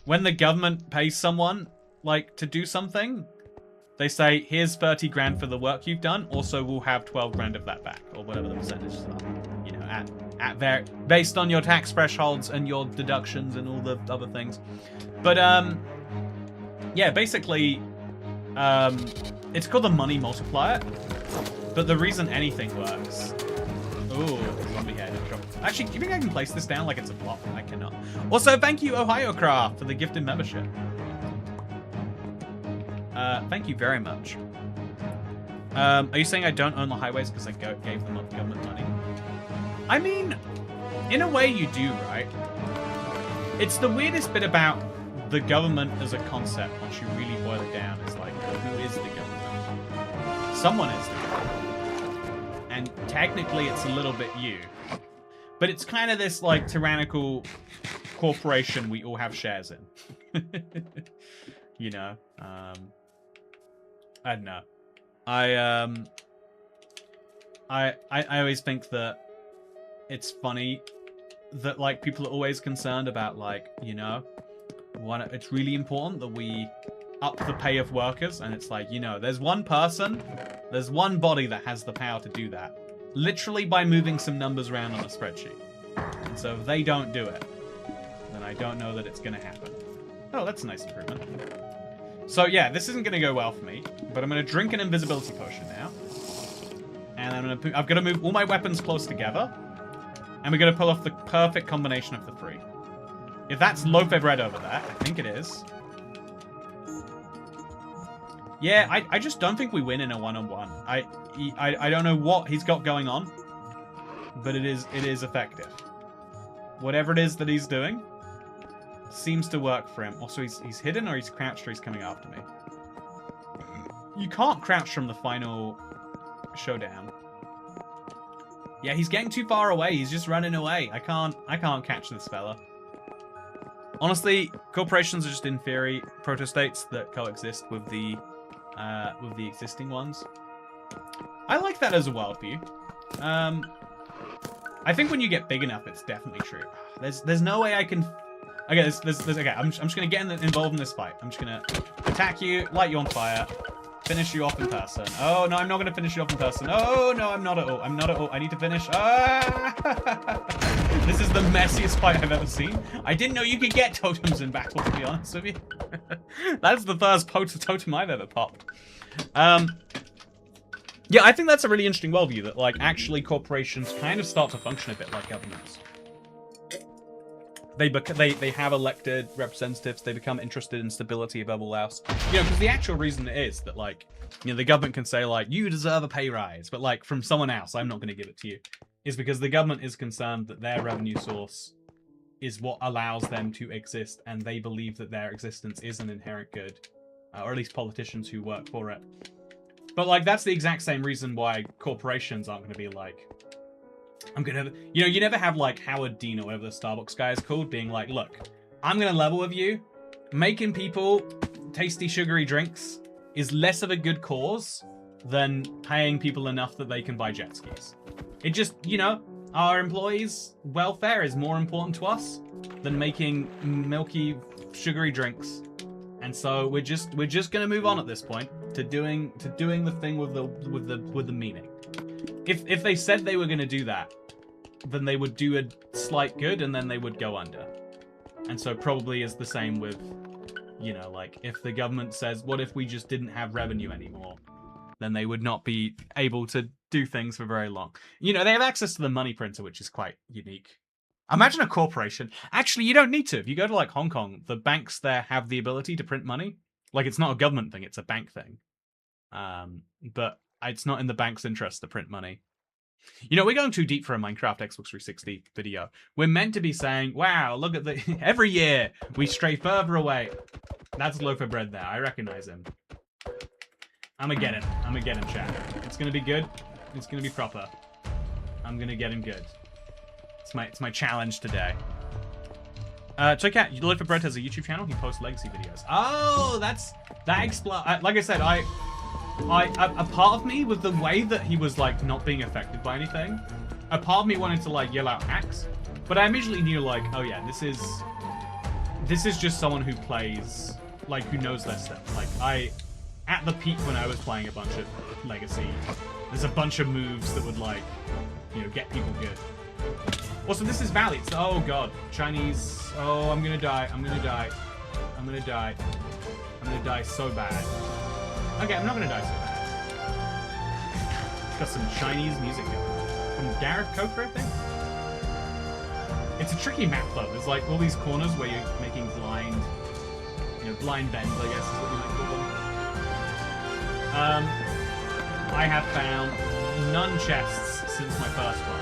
When the government pays someone, like, to do something, they say, here's 30 grand for the work you've done, also we'll have 12 grand of that back, or whatever the percentages are, you know, based on your tax thresholds and your deductions and all the other things. But, yeah, basically, it's called the money multiplier, but the reason anything works... Ooh, zombie head. Actually, do you think I can place this down like it's a block? I cannot. Also, thank you, Ohio Craft, for the gifted membership. Thank you very much. Are you saying I don't own the highways because I gave them government money? I mean, in a way you do, right? It's the weirdest bit about the government as a concept, once you really boil it down. It's like, who is the government? Someone is the government. And technically it's a little bit you. But it's kind of this, like, tyrannical corporation we all have shares in. You know? I don't know. I always think that it's funny that, like, people are always concerned about, like, you know, it's really important that we up the pay of workers, and it's like, you know, there's one person, there's one body that has the power to do that. Literally by moving some numbers around on a spreadsheet. And so if they don't do it, then I don't know that it's going to happen. Oh, that's a nice improvement. So yeah, this isn't going to go well for me, but I'm going to drink an invisibility potion now. And I've got to move all my weapons close together. And we're going to pull off the perfect combination of the three. If that's loaf of bread over there, I think it is. Yeah, I just don't think we win in a one-on-one. I don't know what he's got going on, but it is effective. Whatever it is that he's doing seems to work for him. Also, he's hidden or he's crouched or he's coming after me. You can't crouch from the final showdown. Yeah, he's getting too far away. He's just running away. I can't catch this fella. Honestly, corporations are just inferior proto-states that coexist with the existing ones. I like that as a worldview. I think when you get big enough, it's definitely true. There's no way I can. Okay, okay. I'm just gonna get involved in this fight. I'm just gonna attack you, light you on fire, finish you off in person. Oh no, I'm not gonna finish you off in person. Oh no, I'm not at all. I'm not at all. I need to finish. Ah! This is the messiest fight I've ever seen. I didn't know you could get totems in battle, to be honest with you. That's the first totem I've ever popped. Yeah, I think that's a really interesting worldview, that, like, actually corporations kind of start to function a bit like governments. They have elected representatives, they become interested in stability above all else. You know, because the actual reason is that, like, you know, the government can say, like, you deserve a pay rise, but, like, from someone else, I'm not going to give it to you, is because the government is concerned that their revenue source is what allows them to exist, and they believe that their existence is an inherent good, or at least politicians who work for it. But, like, that's the exact same reason why corporations aren't going to be like, you know, you never have, like, Howard Dean or whatever the Starbucks guy is called being like, look, I'm going to level with you. Making people tasty, sugary drinks is less of a good cause than paying people enough that they can buy jet skis. It just, you know, our employees' welfare is more important to us than making milky, sugary drinks. And so we're just going to move on at this point to doing the thing with the meaning. If they said they were going to do that, then they would do a slight good and then they would go under. And so probably is the same with, you know, like, if the government says, what if we just didn't have revenue anymore? Then they would not be able to do things for very long. You know, they have access to the money printer, which is quite unique. Imagine a corporation. Actually, you don't need to. If you go to, like, Hong Kong, the banks there have the ability to print money. Like, it's not a government thing, it's a bank thing. But it's not in the bank's interest to print money. You know, we're going too deep for a Minecraft Xbox 360 video. We're meant to be saying, wow, look at the... Every year, we stray further away. That's Loaf of Bread there. I recognize him. I'm gonna get him. I'm gonna get him, chat. It's gonna be good. It's gonna be proper. I'm gonna get him good. It's my challenge today. Check out, Loaf of Bread has a YouTube channel. He posts legacy videos. Oh, that explains... like I said, a part of me, with the way that he was, like, not being affected by anything, a part of me wanted to, like, yell out hacks, but I immediately knew, like, oh yeah, this is just someone who plays, like, who knows their stuff. Like, at the peak when I was playing a bunch of legacy, there's a bunch of moves that would, like, you know, get people good. Also, this is Valley. It's, oh god, Chinese. Oh, I'm gonna die. I'm gonna die. I'm gonna die. I'm gonna die so bad. Okay, I'm not gonna die so bad. It's got some Chinese music going. From Gareth Coker, I think? It's a tricky map though. There's like all these corners where you're making blind, you know, blind bends, I guess is what you might call them. I have found none chests since my first one,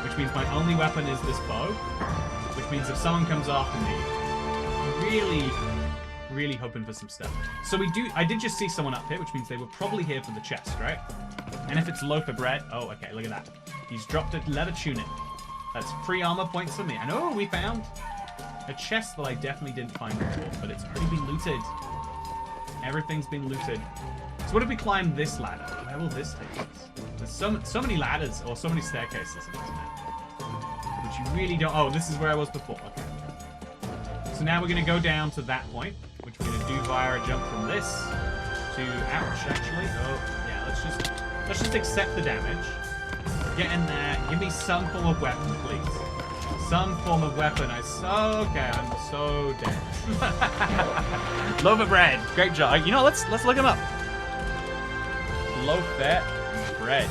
which means my only weapon is this bow, which means if someone comes after me, really hoping for some stuff. So I did just see someone up here, which means they were probably here for the chest, right? And if it's Loaf of Bread, oh, okay, look at that. He's dropped a leather tunic. That's 3 armor points for me. And oh, we found a chest that I definitely didn't find before, but it's already been looted. Everything's been looted. So what if we climb this ladder? Where will this take us? There's so many ladders, or so many staircases in this map. Which you really don't... Oh, this is where I was before. Okay. So now we're going to go down to that point, which We're gonna do via a jump from this to ouch. Actually, oh yeah. Let's just accept the damage. Get in there. Give me some form of weapon, please. Some form of weapon. I'm so dead. Loaf of bread. Great job. You know, let's look him up. Loaf bread.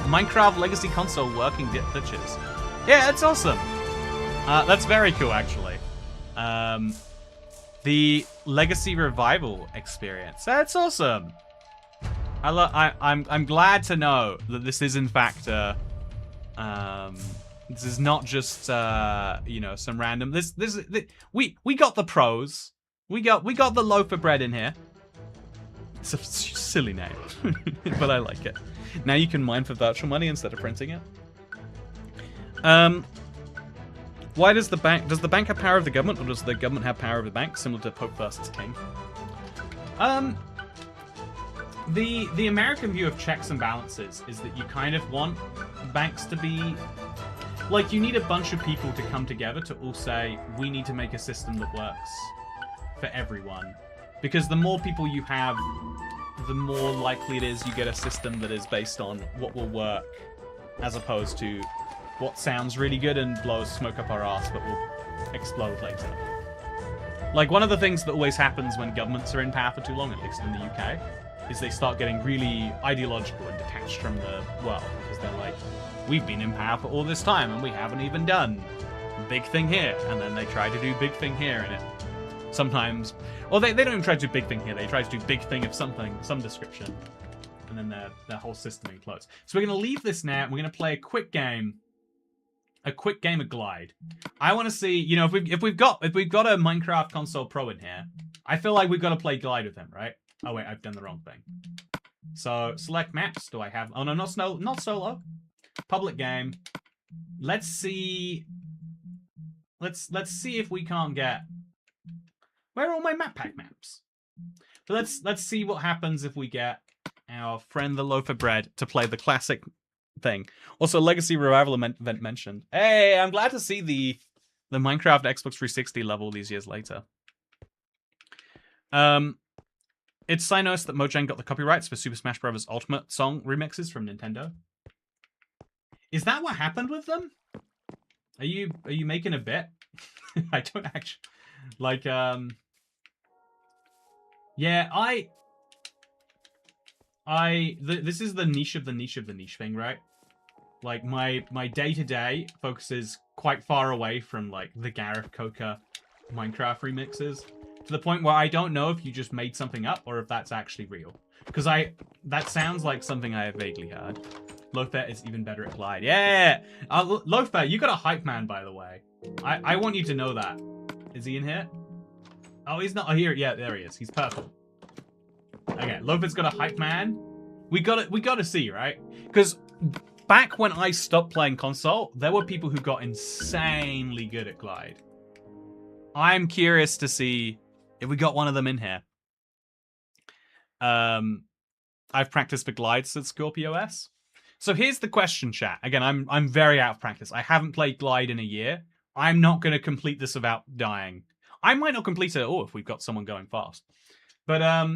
Minecraft Legacy Console working glitches. Yeah, that's awesome. That's very cool, actually. The Legacy Revival experience. That's awesome. I'm glad to know that this is in fact this is not just you know, some random. We got the pros. We got the loaf of bread in here. It's a silly name, but I like it. Now you can mine for virtual money instead of printing it. Why does the bank have power of the government, or does the government have power of the bank, similar to Pope versus King? The American view of checks and balances is that you kind of want banks to be like, you need a bunch of people to come together to all say, we need to make a system that works for everyone. Because the more people you have, the more likely it is you get a system that is based on what will work, as opposed to what sounds really good and blows smoke up our ass but will explode later. Like, one of the things that always happens when governments are in power for too long, at least in the UK, is they start getting really ideological and detached from the world, because they're like, we've been in power for all this time and we haven't even done big thing here. And then they try to do big thing here, and it sometimes... Well, they don't even try to do big thing here. They try to do big thing of something, some description. And then their whole system implodes. So we're going to leave this now, and we're going to play a quick game. A quick game of Glide. I want to see, you know, if we've got a Minecraft Console Pro in here, I feel like we've got to play Glide with him, right? Oh wait, I've done the wrong thing. So select maps. Do I have? Oh no, not solo. Public game. Let's see. Let's see if we can't get. Where are all my map pack maps? But let's see what happens if we get our friend the loaf of bread to play the classic thing. Also, Legacy Revival event mentioned. Hey, I'm glad to see the Minecraft Xbox 360 level these years later. It's Sinos that Mojang got the copyrights for Super Smash Bros. Ultimate song remixes from Nintendo. Is that what happened with them? Are you making a bet? I don't actually like. Yeah, this is the niche of the niche of the niche thing, right? Like my day-to-day focuses quite far away from like the Gareth Coca Minecraft remixes, to the point where I don't know if you just made something up or if that's actually real. Because that sounds like something I have vaguely heard. Lothar is even better at Glide. Yeah! Lothar, you got a hype man, by the way. I want you to know that. Is he in here? Oh, he's not. Oh, here. Yeah, there he is. He's purple. Okay, Lopez got a hype man. We got to see, right? Because back when I stopped playing console, there were people who got insanely good at Glide. I'm curious to see if we got one of them in here. I've practiced for Glide since Scorpio S. So here's the question, chat. Again, I'm very out of practice. I haven't played Glide in a year. I'm not going to complete this without dying. I might not complete it at all if we've got someone going fast. But I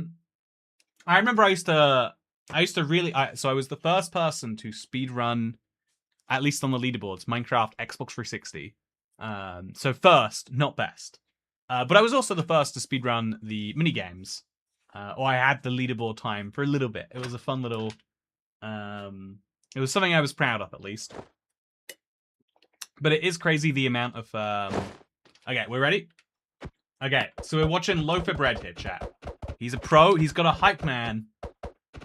remember I used to really... So I was the first person to speedrun, at least on the leaderboards, Minecraft Xbox 360. So first, not best. But I was also the first to speedrun the minigames. Or I had the leaderboard time for a little bit. It was a fun little... it was something I was proud of, at least. But it is crazy the amount of... Okay, we're ready? Okay, so we're watching Loaf of Bread here, chat. He's a pro. He's got a hype man.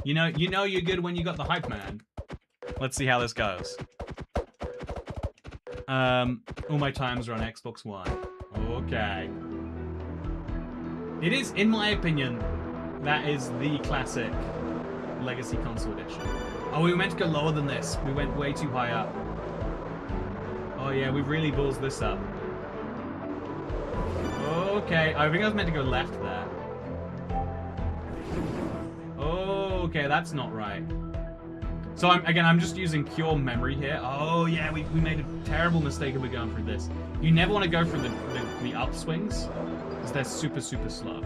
You know you're good when you got the hype man. Let's see how this goes. All my times are on Xbox One. Okay. It is, in my opinion, that is the classic Legacy Console Edition. Oh, we were meant to go lower than this. We went way too high up. Oh yeah, we really balls this up. Okay, I think I was meant to go left there. Okay, that's not right. So I'm just using pure memory here. Oh yeah, we made a terrible mistake of going through this. You never want to go through the upswings, Because they're super, super slow.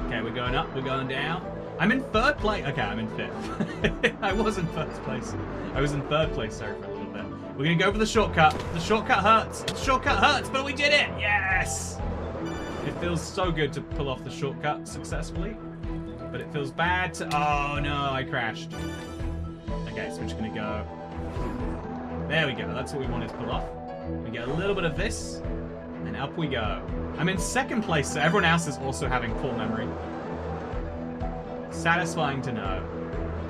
Okay, we're going up, we're going down. I'm in third place. Okay, I'm in fifth. I was in first place. I was in third place, sorry, for a little bit. We're gonna go for the shortcut. The shortcut hurts. The shortcut hurts, but we did it! Yes! It feels so good to pull off the shortcut successfully. But it feels bad to... Oh, no, I crashed. Okay, so we're just gonna go... There we go, that's what we wanted to pull off. We get a little bit of this, and up we go. I'm in second place, so everyone else is also having poor memory. Satisfying to know.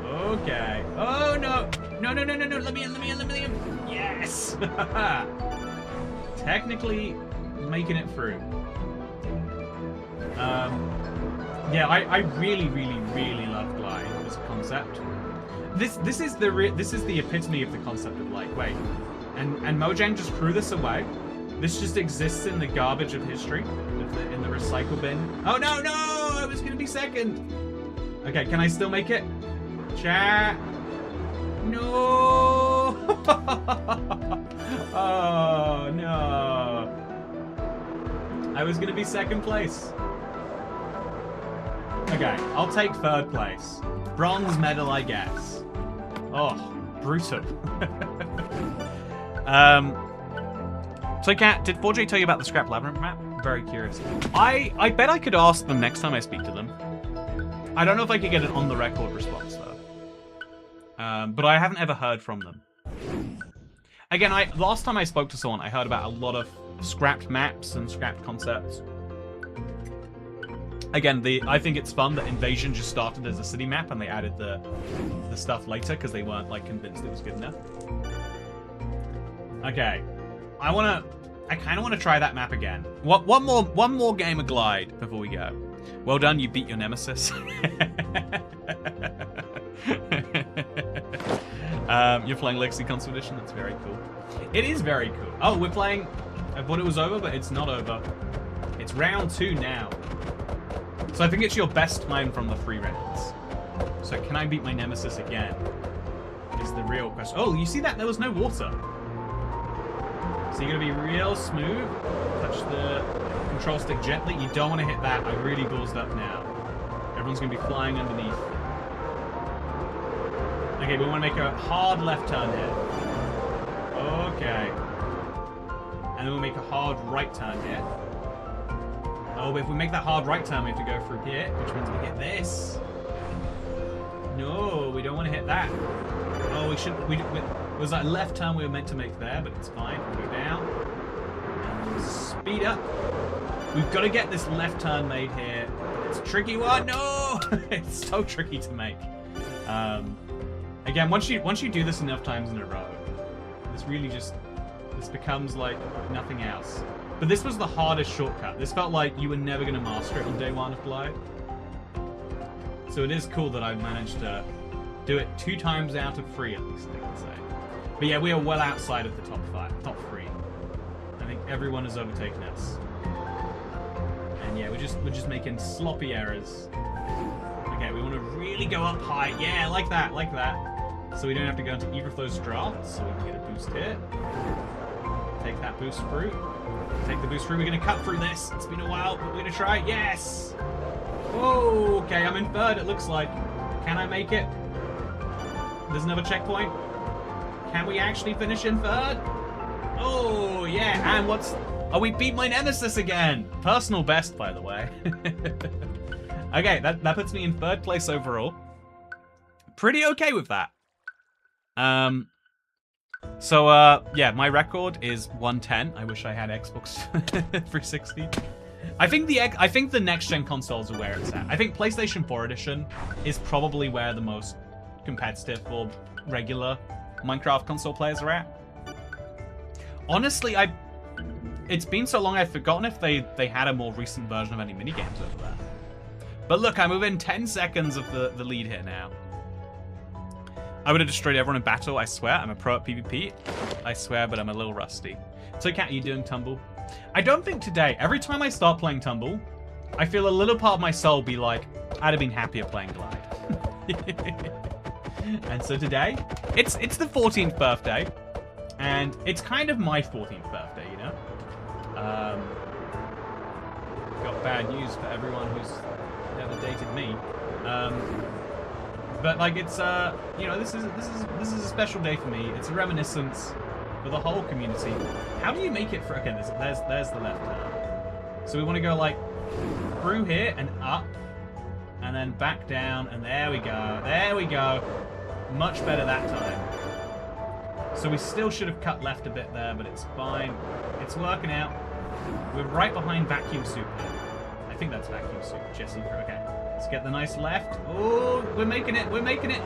Okay. Oh, no. No, no, no, no, no. Let me in, let me in, let me in. Yes! Technically making it through. Yeah, I really, really, really love glide as a concept. This is the epitome of the concept of lightweight. And Mojang just threw this away. This just exists in the garbage of history, in the recycle bin. Oh no, no! I was gonna be second. Okay, can I still make it? Chat. No. Oh no. I was gonna be second place. Okay, I'll take third place. Bronze medal, I guess. Oh, brutal. So, Kat, did 4J tell you about the Scrap Labyrinth map? I'm very curious. I bet I could ask them next time I speak to them. I don't know if I could get an on-the-record response, though. But I haven't ever heard from them. Again, last time I spoke to someone, I heard about a lot of scrapped maps and scrapped concepts. Again, I think it's fun that Invasion just started as a city map and they added the stuff later because they weren't like convinced it was good enough. Okay, I kind of want to try that map again. One more game of Glide before we go. Well done, you beat your nemesis. You're playing Legacy Console Edition. That's very cool. It is very cool. Oh, we're playing. I thought it was over, but it's not over. It's round 2 now. So I think it's your best time from the 3 rounds. So can I beat my nemesis again? Is the real question. Oh, you see that? There was no water. So you're going to be real smooth. Touch the control stick gently. You don't want to hit that. I really ballsed up now. Everyone's going to be flying underneath. Okay, we want to make a hard left turn here. Okay. And then we'll make a hard right turn here. Oh, but if we make that hard right turn, we have to go through here, which means we hit this. No, we don't want to hit that. Oh, we should. It was that left turn we were meant to make there, but it's fine. We'll go down. And speed up. We've got to get this left turn made here. It's a tricky one. No, it's so tricky to make. Again, once you do this enough times in a row, this becomes like nothing else. But this was the hardest shortcut. This felt like you were never going to master it on day 1 of Glide. So it is cool that I've managed to do it 2 times out of 3 at least, I can say. But yeah, we are well outside of the top 3. I think everyone has overtaken us. And yeah, we're just making sloppy errors. Okay, we want to really go up high. Yeah, like that. So we don't have to go into either of those drafts. So we can get a boost here. Take that boost through. Take the boost through. We're going to cut through this. It's been a while, but we're going to try. Yes! Whoa, okay, I'm in third, it looks like. Can I make it? There's another checkpoint. Can we actually finish in third? Oh, yeah. And oh, we beat my nemesis again. Personal best, by the way. Okay, that puts me in third place overall. Pretty okay with that. Yeah, my record is 110. I wish I had Xbox 360. I think the next gen consoles are where it's at. I think PlayStation 4 edition is probably where the most competitive or regular Minecraft console players are at. Honestly, it's been so long I've forgotten if they had a more recent version of any minigames over there. But look, I'm within 10 seconds of the lead here now. I would have destroyed everyone in battle, I swear. I'm a pro at PvP. I swear, but I'm a little rusty. So, Kat, are you doing Tumble? I don't think today. Every time I start playing Tumble, I feel a little part of my soul be like, I'd have been happier playing Glide. And so today, it's the 14th birthday, and it's kind of my 14th birthday, you know? got bad news for everyone who's never dated me. But like it's you know, this is a special day for me. It's a reminiscence for the whole community. How do you make it for? Okay, there's the left turn. So we want to go like through here and up, and then back down, and there we go. There we go. Much better that time. So we still should have cut left a bit there, but it's fine. It's working out. We're right behind Vacuum Soup here. I think that's Vacuum Soup. Jesse, okay. Let's get the nice left. Oh, we're making it. We're making it.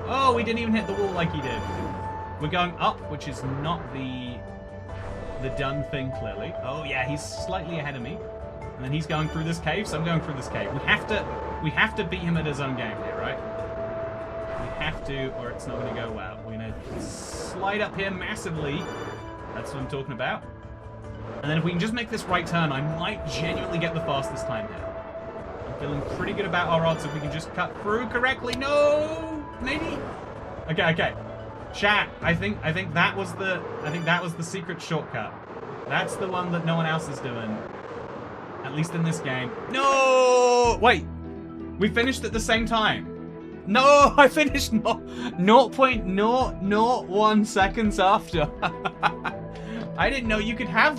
Oh, we didn't even hit the wall like he did. We're going up, which is not the done thing, clearly. Oh, yeah, he's slightly ahead of me. And then he's going through this cave, so I'm going through this cave. We have to beat him at his own game here, right? We have to, or it's not going to go well. We're going to slide up here massively. That's what I'm talking about. And then if we can just make this right turn, I might genuinely get the fastest time here. I'm feeling pretty good about our odds if we can just cut through correctly. No, maybe. Okay. Chat. I think that was the secret shortcut. That's the one that no one else is doing. At least in this game. No! Wait. We finished at the same time. No, I finished 0.001 seconds after. I didn't know you could have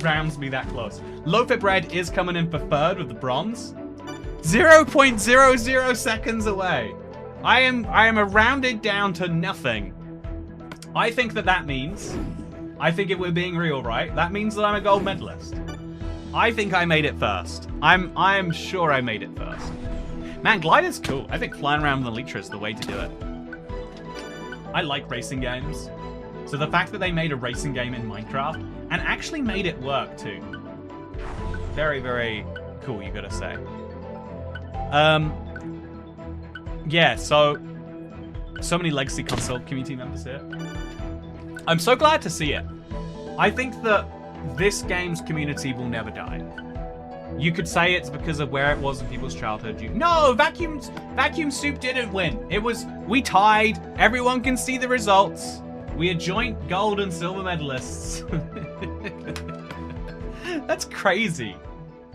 rounds be that close. Loaf of Bread is coming in for third with the bronze. 0.00 seconds away. I am rounded down to nothing. I think that means, I think if we're being real, right, that means that I'm a gold medalist. I think I made it first. I'm sure I made it first. Man, Glider's cool. I think flying around with Elytra is the way to do it. I like racing games. So the fact that they made a racing game in Minecraft and actually made it work too. Very, very cool, you gotta say. Yeah, so many Legacy Console community members here. I'm so glad to see it. I think that this game's community will never die. You could say it's because of where it was in people's childhood. No, Vacuum Soup didn't win. We tied. Everyone can see the results. We are joint gold and silver medalists. That's crazy.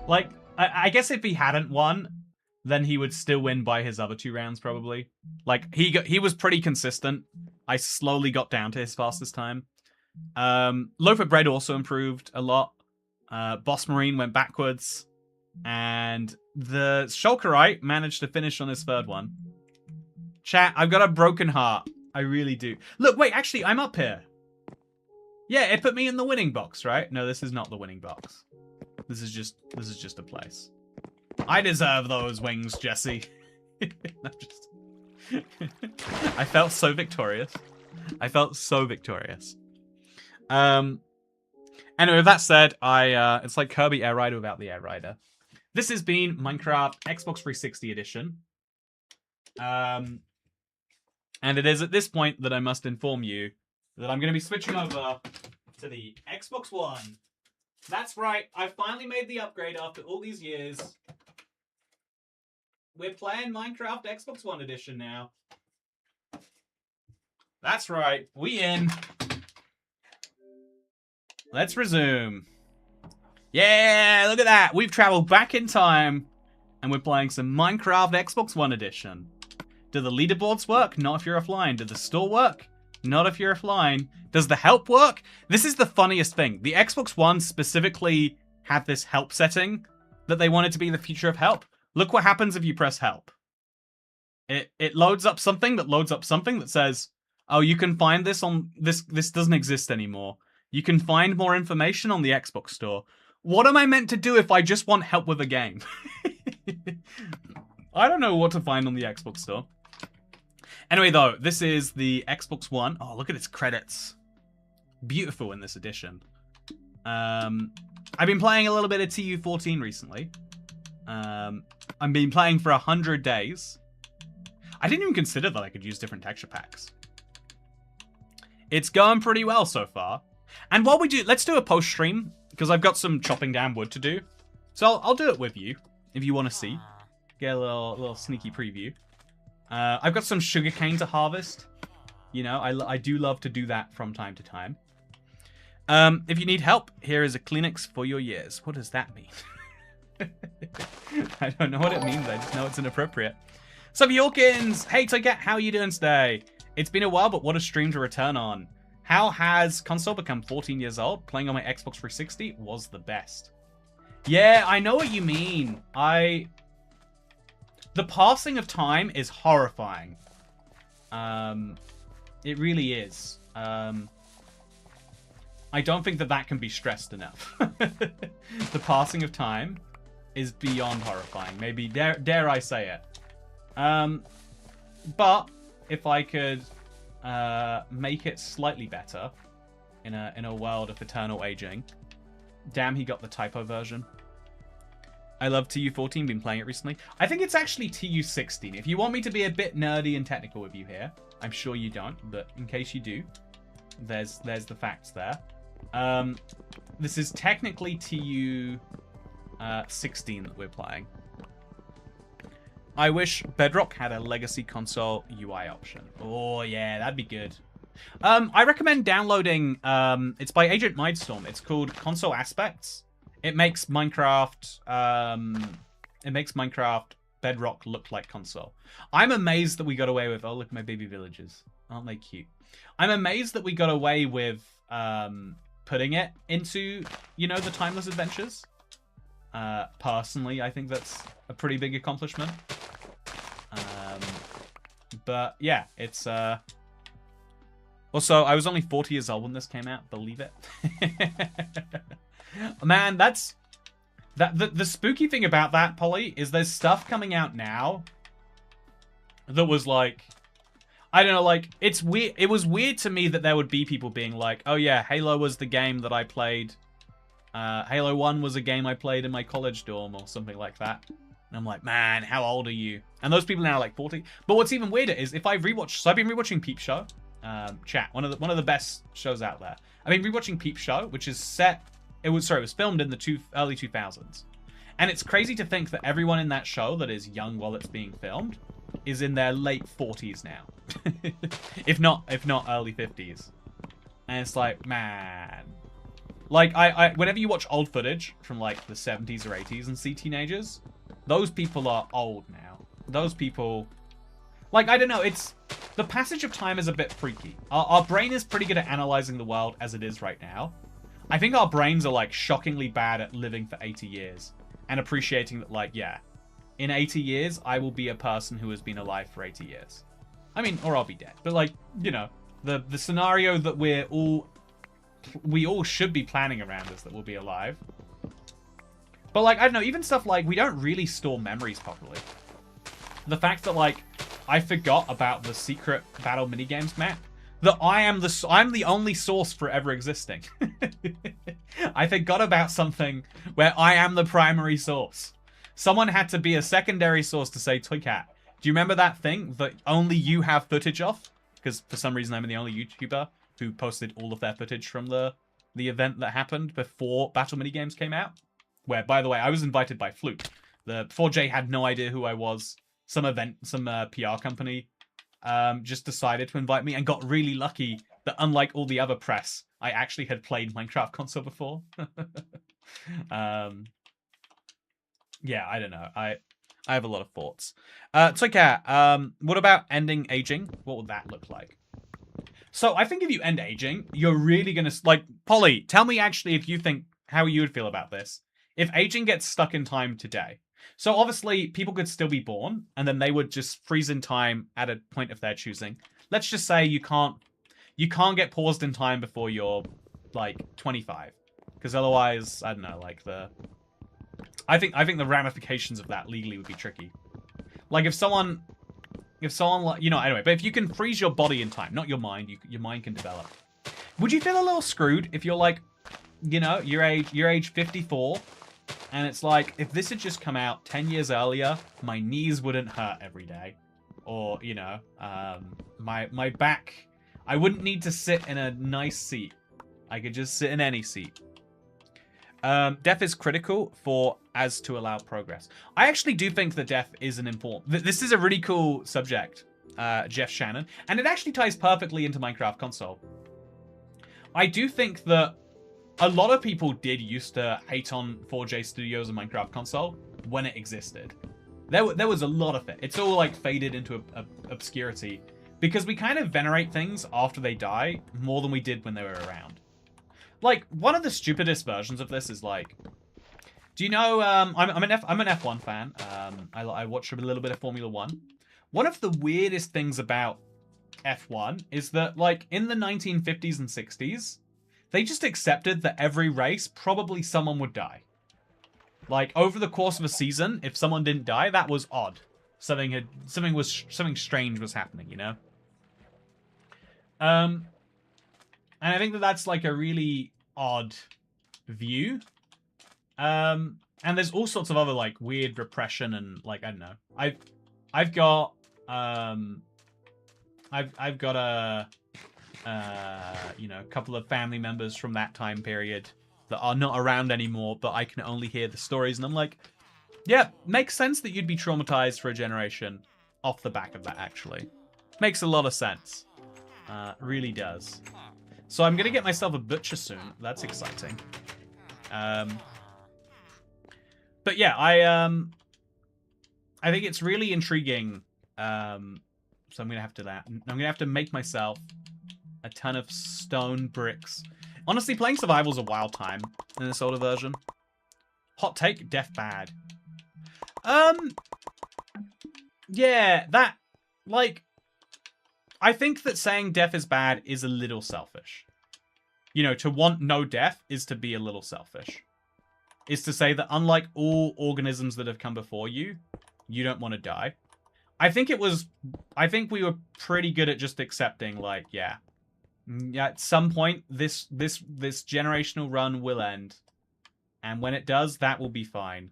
Like, I guess if he hadn't won, then he would still win by his other 2 rounds, probably. Like, he was pretty consistent. I slowly got down to his fastest time. Loaf of Bread also improved a lot. Boss Marine went backwards. And the Shulkerite managed to finish on his 3rd one. Chat, I've got a broken heart. I really do. Look, wait, actually, I'm up here. Yeah, it put me in the winning box, right? No, this is not the winning box. This is just a place. I deserve those wings, Jesse. I felt so victorious. Anyway, with that said, it's like Kirby Air Rider without the Air Rider. This has been Minecraft Xbox 360 edition. And it is at this point that I must inform you that I'm going to be switching over to the Xbox One. That's right, I finally made the upgrade after all these years. We're playing Minecraft Xbox One edition now. That's right, we in. Let's resume. Yeah, look at that. We've traveled back in time and we're playing some Minecraft Xbox One edition. Do the leaderboards work? Not if you're offline. Do the store work? Not if you're offline. Does the help work? This is the funniest thing. The Xbox One specifically had this help setting that they wanted to be the future of help. Look what happens if you press help. It loads up something that says, oh, you can find this on this doesn't exist anymore. You can find more information on the Xbox store. What am I meant to do if I just want help with a game? I don't know what to find on the Xbox store. Anyway, though, this is the Xbox One. Oh, look at its credits. Beautiful in this edition. I've been playing a little bit of TU14 recently. I've been playing for 100 days. I didn't even consider that I could use different texture packs. It's going pretty well so far. And while we do, let's do a post stream, because I've got some chopping down wood to do. So I'll do it with you, if you want to see. Get a little sneaky preview. I've got some sugarcane to harvest. You know, I do love to do that from time to time. If you need help, here is a Kleenex for your ears. What does that mean? I don't know what it means. I just know it's inappropriate. So Yorkins, hey Toycat, how are you doing today? It's been a while, but what a stream to return on. How has console become 14 years old? Playing on my Xbox 360 was the best. Yeah, I know what you mean. The passing of time is horrifying. It really is. I don't think that can be stressed enough. The passing of time is beyond horrifying. Maybe dare I say it. But if I could make it slightly better in a world of eternal aging. Damn, he got the typo version. I love TU14, been playing it recently. I think it's actually TU16. If you want me to be a bit nerdy and technical with you here, I'm sure you don't, but in case you do, there's the facts there. This is technically TU16 that we're playing. I wish Bedrock had a legacy console UI option. Oh yeah, that'd be good. I recommend downloading, it's by Agent Mindstorm. It's called Console Aspects. It makes Minecraft Bedrock look like console. I'm amazed that we got away with, oh look, my baby villagers. Aren't they cute? I'm amazed that we got away with putting it into, you know, the Timeless Adventures. Personally, I think that's a pretty big accomplishment. But yeah, it's also, I was only 40 years old when this came out, believe it. Man, that's the spooky thing about that, Polly, is there's stuff coming out now that was like, I don't know, like, it's weird. It was weird to me that there would be people being like, oh yeah, Halo was the game that I played. Halo 1 was a game I played in my college dorm or something like that. And I'm like, man, how old are you? And those people now are like 40. But what's even weirder is if I rewatch, so I've been rewatching Peep Show, chat, one of the best shows out there. I've been rewatching Peep Show, which is set, it was filmed in the early 2000s. And it's crazy to think that everyone in that show that is young while it's being filmed is in their late 40s now. if not early 50s. And it's like, man. Like, I whenever you watch old footage from like the 70s or 80s and see teenagers, those people are old now. Those people, like, I don't know, it's, the passage of time is a bit freaky. Our brain is pretty good at analyzing the world as it is right now. I think our brains are like shockingly bad at living for 80 years and appreciating that, like, yeah, in 80 years, I will be a person who has been alive for 80 years. I mean, or I'll be dead. But like, you know, the scenario that we all should be planning around is that we'll be alive. But like, I don't know, even stuff like we don't really store memories properly. The fact that like I forgot about the secret battle minigames map, that I'm the only source for ever existing. I forgot about something where I am the primary source. Someone had to be a secondary source to say, Toycat, do you remember that thing that only you have footage of? Because for some reason I'm the only YouTuber who posted all of their footage from the event that happened before Battle Minigames came out. Where, by the way, I was invited by Fluke. Before Jay had no idea who I was. Some PR company just decided to invite me and got really lucky that unlike all the other press, I actually had played Minecraft console before. Yeah, I don't know. I have a lot of thoughts. Toycat, what about ending aging? What would that look like? So I think if you end aging, you're really going to... Like, Polly, tell me actually if you think how you would feel about this. If aging gets stuck in time today. So obviously, people could still be born, and then they would just freeze in time at a point of their choosing. Let's just say you can't get paused in time before you're, like, 25. Because otherwise, I don't know, like, I think the ramifications of that legally would be tricky. Like, if someone, like, you know, anyway, but if you can freeze your body in time, not your mind, your mind can develop. Would you feel a little screwed if you're like, you know, you're age 54, and it's like, if this had just come out 10 years earlier, my knees wouldn't hurt every day. Or, you know, my back, I wouldn't need to sit in a nice seat. I could just sit in any seat. Death is critical as to allow progress. I actually do think that death is an important... This is a really cool subject, Jeff Shannon, and it actually ties perfectly into Minecraft console. I do think that a lot of people did used to hate on 4J Studios and Minecraft console when it existed. There was a lot of it. It's all like faded into obscurity because we kind of venerate things after they die more than we did when they were around. Like, one of the stupidest versions of this is like, do you know, I'm an F1 fan. I watch a little bit of Formula 1. One of the weirdest things about F1 is that, like, in the 1950s and 60s, they just accepted that every race, probably someone would die. Like, over the course of a season, if someone didn't die, that was odd. Something strange was happening, you know? And I think that that's, like, a really odd view. And there's all sorts of other, like, weird repression and, like, I don't know. I've got a, you know, a couple of family members from that time period that are not around anymore, but I can only hear the stories, and I'm like, yeah, makes sense that you'd be traumatized for a generation off the back of that, actually. Makes a lot of sense. Really does. So I'm gonna get myself a butcher soon. That's exciting. But yeah, I think it's really intriguing. So I'm gonna have to I'm gonna have to make myself a ton of stone bricks. Honestly, playing survival's a wild time in this older version. Hot take, death bad. Yeah, that, like, I think that saying death is bad is a little selfish. You know, to want no death is to be a little selfish. Is to say that unlike all organisms that have come before you, you don't want to die. I think we were pretty good at just accepting, like, yeah, at some point this generational run will end, and when it does, that will be fine.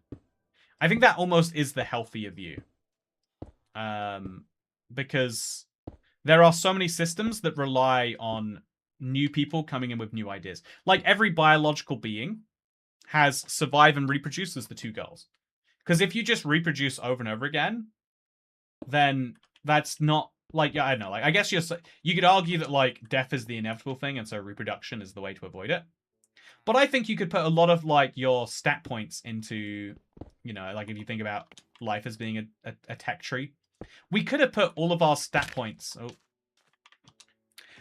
I think that almost is the healthier view, because there are so many systems that rely on new people coming in with new ideas. Like, every biological being has survive and reproduce as the two goals. Because if you just reproduce over and over again, then that's not, like, yeah, I don't know. Like, I guess you could argue that, like, death is the inevitable thing, and so reproduction is the way to avoid it. But I think you could put a lot of, like, your stat points into, you know, like, if you think about life as being a tech tree, we could have put all of our stat points. Oh.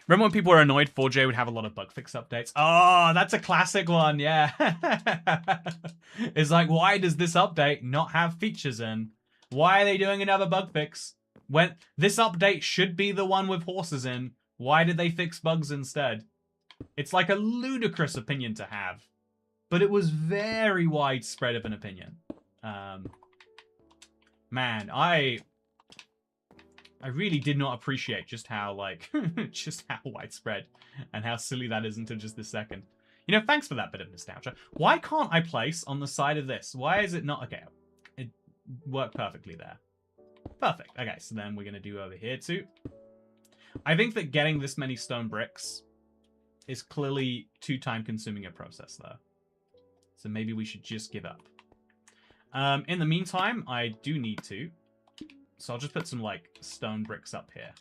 Remember when people were annoyed 4J would have a lot of bug fix updates? Oh, that's a classic one, yeah. It's like, why does this update not have features in? Why are they doing another bug fix? When this update should be the one with horses in, why did they fix bugs instead? It's like a ludicrous opinion to have, but it was very widespread of an opinion. Man, I really did not appreciate just how, like, just how widespread and how silly that is until just this second. You know, thanks for that bit of nostalgia. Why can't I place on the side of this? Why is it not? Okay, it worked perfectly there. Perfect. Okay, so then we're going to do over here too. I think that getting this many stone bricks is clearly too time-consuming a process, though. So maybe we should just give up. In the meantime, I do need to. So I'll just put some, like, stone bricks up here.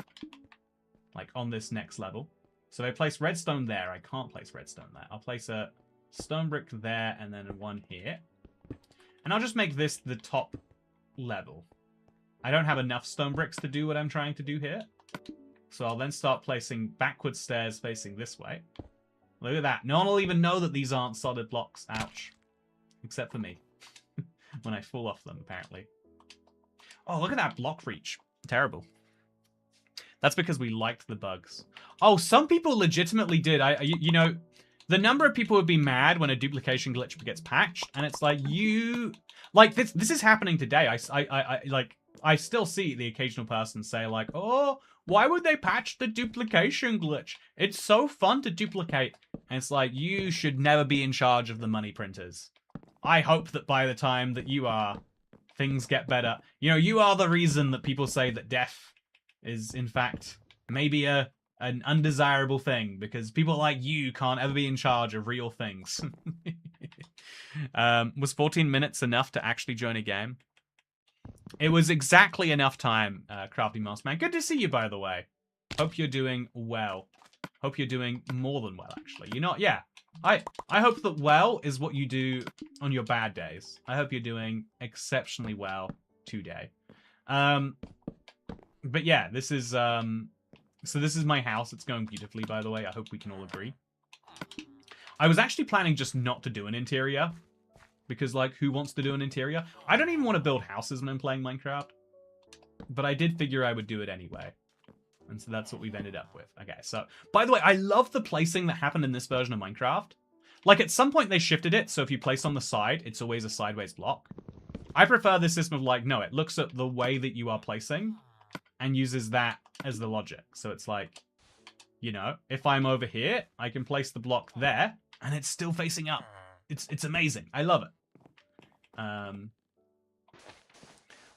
Like, on this next level. So if I place redstone there, I can't place redstone there. I'll place a stone brick there and then one here. And I'll just make this the top level. I don't have enough stone bricks to do what I'm trying to do here. So I'll then start placing backward stairs facing this way. Look at that. No one will even know that these aren't solid blocks. Ouch. Except for me. When I fall off them, apparently. Oh, look at that block reach. Terrible. That's because we liked the bugs. Oh, some people legitimately did. You know, the number of people would be mad when a duplication glitch gets patched, and it's like, you... Like, this is happening today. I still see the occasional person say, like, oh, why would they patch the duplication glitch? It's so fun to duplicate. And it's like, you should never be in charge of the money printers. I hope that by the time that you are, things get better. You know, you are the reason that people say that death is, in fact, maybe an undesirable thing, because people like you can't ever be in charge of real things. Was 14 minutes enough to actually join a game? It was exactly enough time, Crafty Moss Man. Good to see you, by the way. Hope you're doing well. Hope you're doing more than well, actually. You're not, yeah. I hope that well is what you do on your bad days. I hope you're doing exceptionally well today. But yeah, this is, so this is my house. It's going beautifully, by the way. I hope we can all agree. I was actually planning just not to do an interior. Because, like, who wants to do an interior? I don't even want to build houses when I'm playing Minecraft. But I did figure I would do it anyway. And so that's what we've ended up with. Okay, so, by the way, I love the placing that happened in this version of Minecraft. Like, at some point they shifted it, so if you place on the side, it's always a sideways block. I prefer this system of, like, no, it looks at the way that you are placing and uses that as the logic. So it's like, you know, if I'm over here, I can place the block there, and it's still facing up. It's amazing. I love it.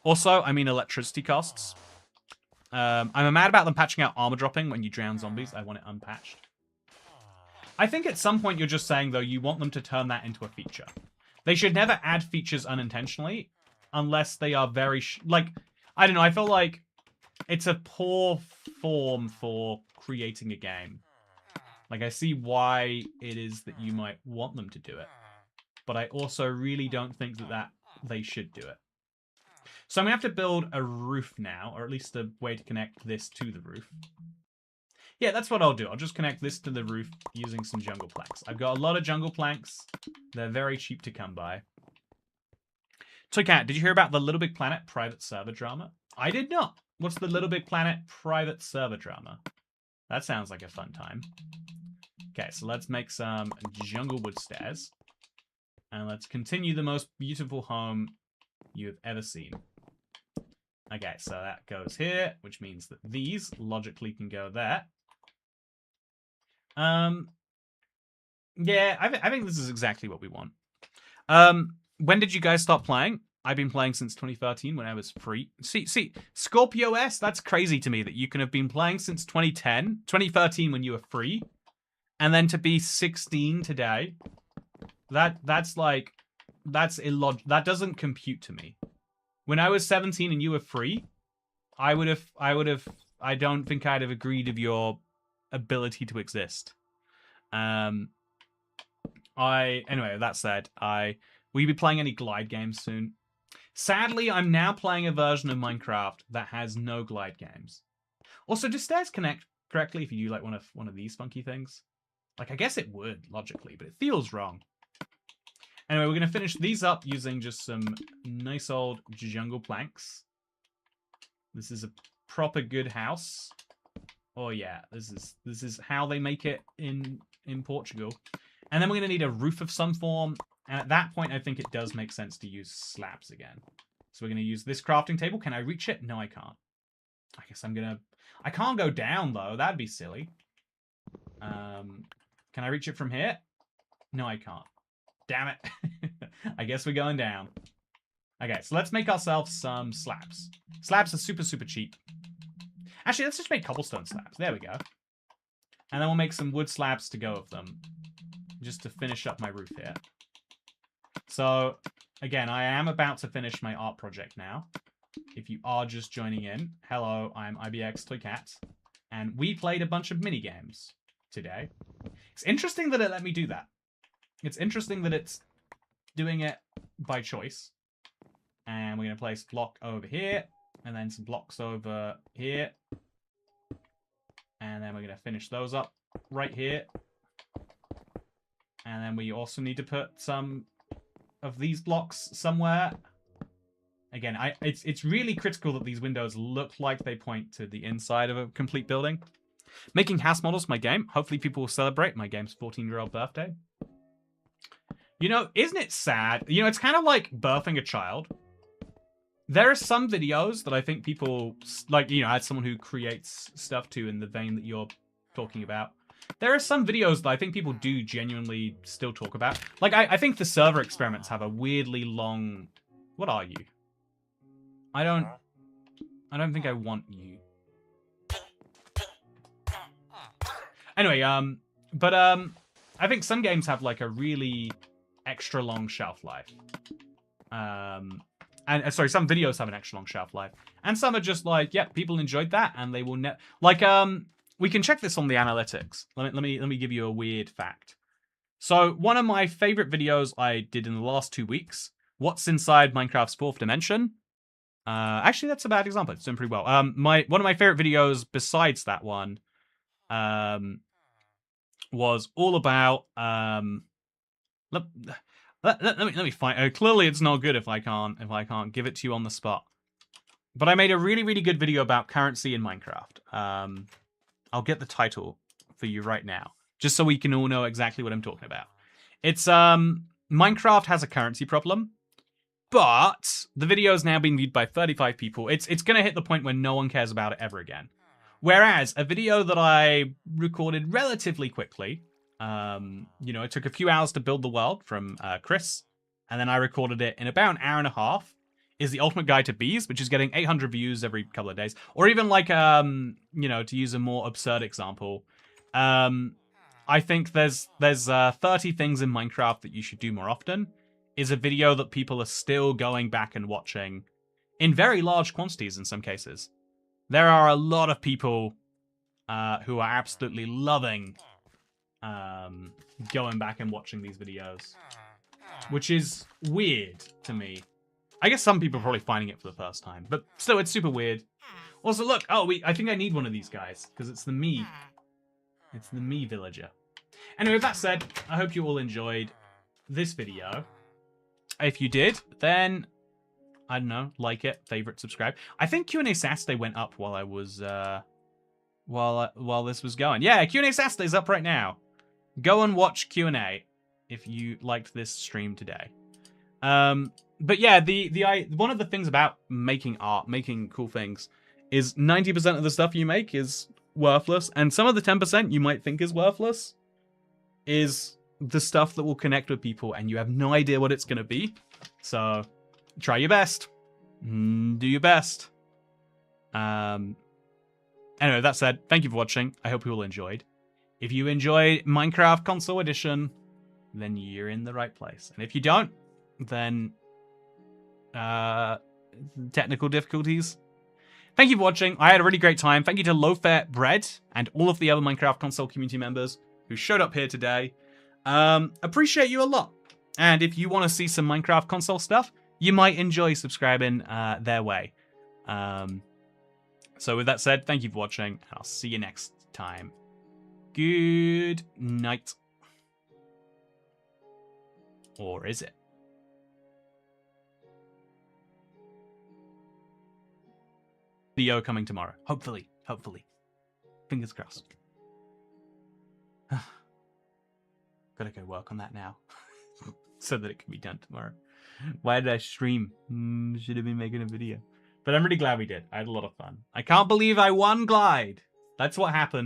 Also, I mean electricity costs. I'm mad about them patching out armor dropping when you drown zombies. I want it unpatched. I think at some point you're just saying, though, you want them to turn that into a feature. They should never add features unintentionally unless they are very... like, I don't know. I feel like it's a poor form for creating a game. Like, I see why it is that you might want them to do it. But I also really don't think that they should do it. So I'm going to have to build a roof now, or at least a way to connect this to the roof. Yeah, that's what I'll do. I'll just connect this to the roof using some jungle planks. I've got a lot of jungle planks. They're very cheap to come by. Toy Cat, did you hear about the Little Big Planet private server drama? I did not. What's the Little Big Planet private server drama? That sounds like a fun time. Okay, so let's make some jungle wood stairs. And let's continue the most beautiful home you've ever seen. Okay, so that goes here, which means that these logically can go there. Yeah, I think this is exactly what we want. When did you guys stop playing? I've been playing since 2013 when I was free. See, Scorpio S, that's crazy to me that you can have been playing since 2013 when you were free, and then to be 16 today. That's illogical. That doesn't compute to me. When I was 17 and you were free, I don't think I'd have agreed of your ability to exist. Anyway, that said, will you be playing any glide games soon? Sadly, I'm now playing a version of Minecraft that has no glide games. Also, do stairs connect correctly if you do like one of these funky things? Like, I guess it would, logically, but it feels wrong. Anyway, we're going to finish these up using just some nice old jungle planks. This is a proper good house. Oh yeah, this is how they make it in Portugal. And then we're going to need a roof of some form. And at that point, I think it does make sense to use slabs again. So we're going to use this crafting table. Can I reach it? No, I can't. I guess I can't go down, though. That'd be silly. Can I reach it from here? No, I can't. Damn it. I guess we're going down. Okay, so let's make ourselves some slabs. Slabs are super, super cheap. Actually, let's just make cobblestone slabs. There we go. And then we'll make some wood slabs to go with them. Just to finish up my roof here. So, again, I am about to finish my art project now. If you are just joining in, hello, I'm IBX Toy Cat. And we played a bunch of mini-games today. It's interesting that it let me do that. It's interesting that it's doing it by choice. And we're going to place a block over here. And then some blocks over here. And then we're going to finish those up right here. And then we also need to put some of these blocks somewhere. Again, it's really critical that these windows look like they point to the inside of a complete building. Making house models my game. Hopefully people will celebrate my game's 14-year-old birthday. You know, isn't it sad? You know, it's kind of like birthing a child. There are some videos that I think people, like, you know, as someone who creates stuff too in the vein that you're talking about, there are some videos that I think people do genuinely still talk about. Like, I think the server experiments have a weirdly long... What are you? I don't think I want you. Anyway, I think some games have, like, a really extra long shelf life. Sorry, some videos have an extra long shelf life. And some are just like, yep, people enjoyed that, and they will like, we can check this on the analytics. Let me give you a weird fact. So one of my favorite videos I did in the last 2 weeks, what's inside Minecraft's fourth dimension? Actually, that's a bad example. It's doing pretty well. One of my favorite videos besides that one, was all about let me find. Clearly, it's not good if I can't give it to you on the spot. But I made a really good video about currency in Minecraft. I'll get the title for you right now, just so we can all know exactly what I'm talking about. It's Minecraft has a currency problem, but the video is now being viewed by 35 people. It's gonna hit the point where no one cares about it ever again. Whereas a video that I recorded relatively quickly, it took a few hours to build the world from Chris, and then I recorded it in about an hour and a half, is the Ultimate Guide to Bees, which is getting 800 views every couple of days. Or even like, to use a more absurd example, I think there's 30 things in Minecraft that you should do more often, is a video that people are still going back and watching in very large quantities in some cases. There are a lot of people who are absolutely loving going back and watching these videos, which is weird to me. I guess some people are probably finding it for the first time, but still, it's super weird. Also, look, I think I need one of these guys, because it's the me. It's the me villager. Anyway, with that said, I hope you all enjoyed this video. If you did, then, I don't know, like it, favorite, subscribe. I think Q&A Saturday went up while I was, while this was going. Yeah, Q&A Saturday's up right now. Go and watch Q&A if you liked this stream today. But yeah, one of the things about making art, making cool things, is 90% of the stuff you make is worthless, and some of the 10% you might think is worthless is the stuff that will connect with people, and you have no idea what it's going to be. So try your best. Do your best. Anyway, that said, thank you for watching. I hope you all enjoyed. If you enjoyed Minecraft Console Edition, then you're in the right place. And if you don't, then technical difficulties. Thank you for watching. I had a really great time. Thank you to Low Fat Bread and all of the other Minecraft Console community members who showed up here today. Appreciate you a lot. And if you want to see some Minecraft Console stuff, you might enjoy subscribing their way. So with that said, thank you for watching, and I'll see you next time. Good night. Or is it? Video coming tomorrow. Hopefully. Fingers crossed. Gotta go work on that now. So that it can be done tomorrow. Why did I stream? Should have been making a video. But I'm really glad we did. I had a lot of fun. I can't believe I won Glide. That's what happened.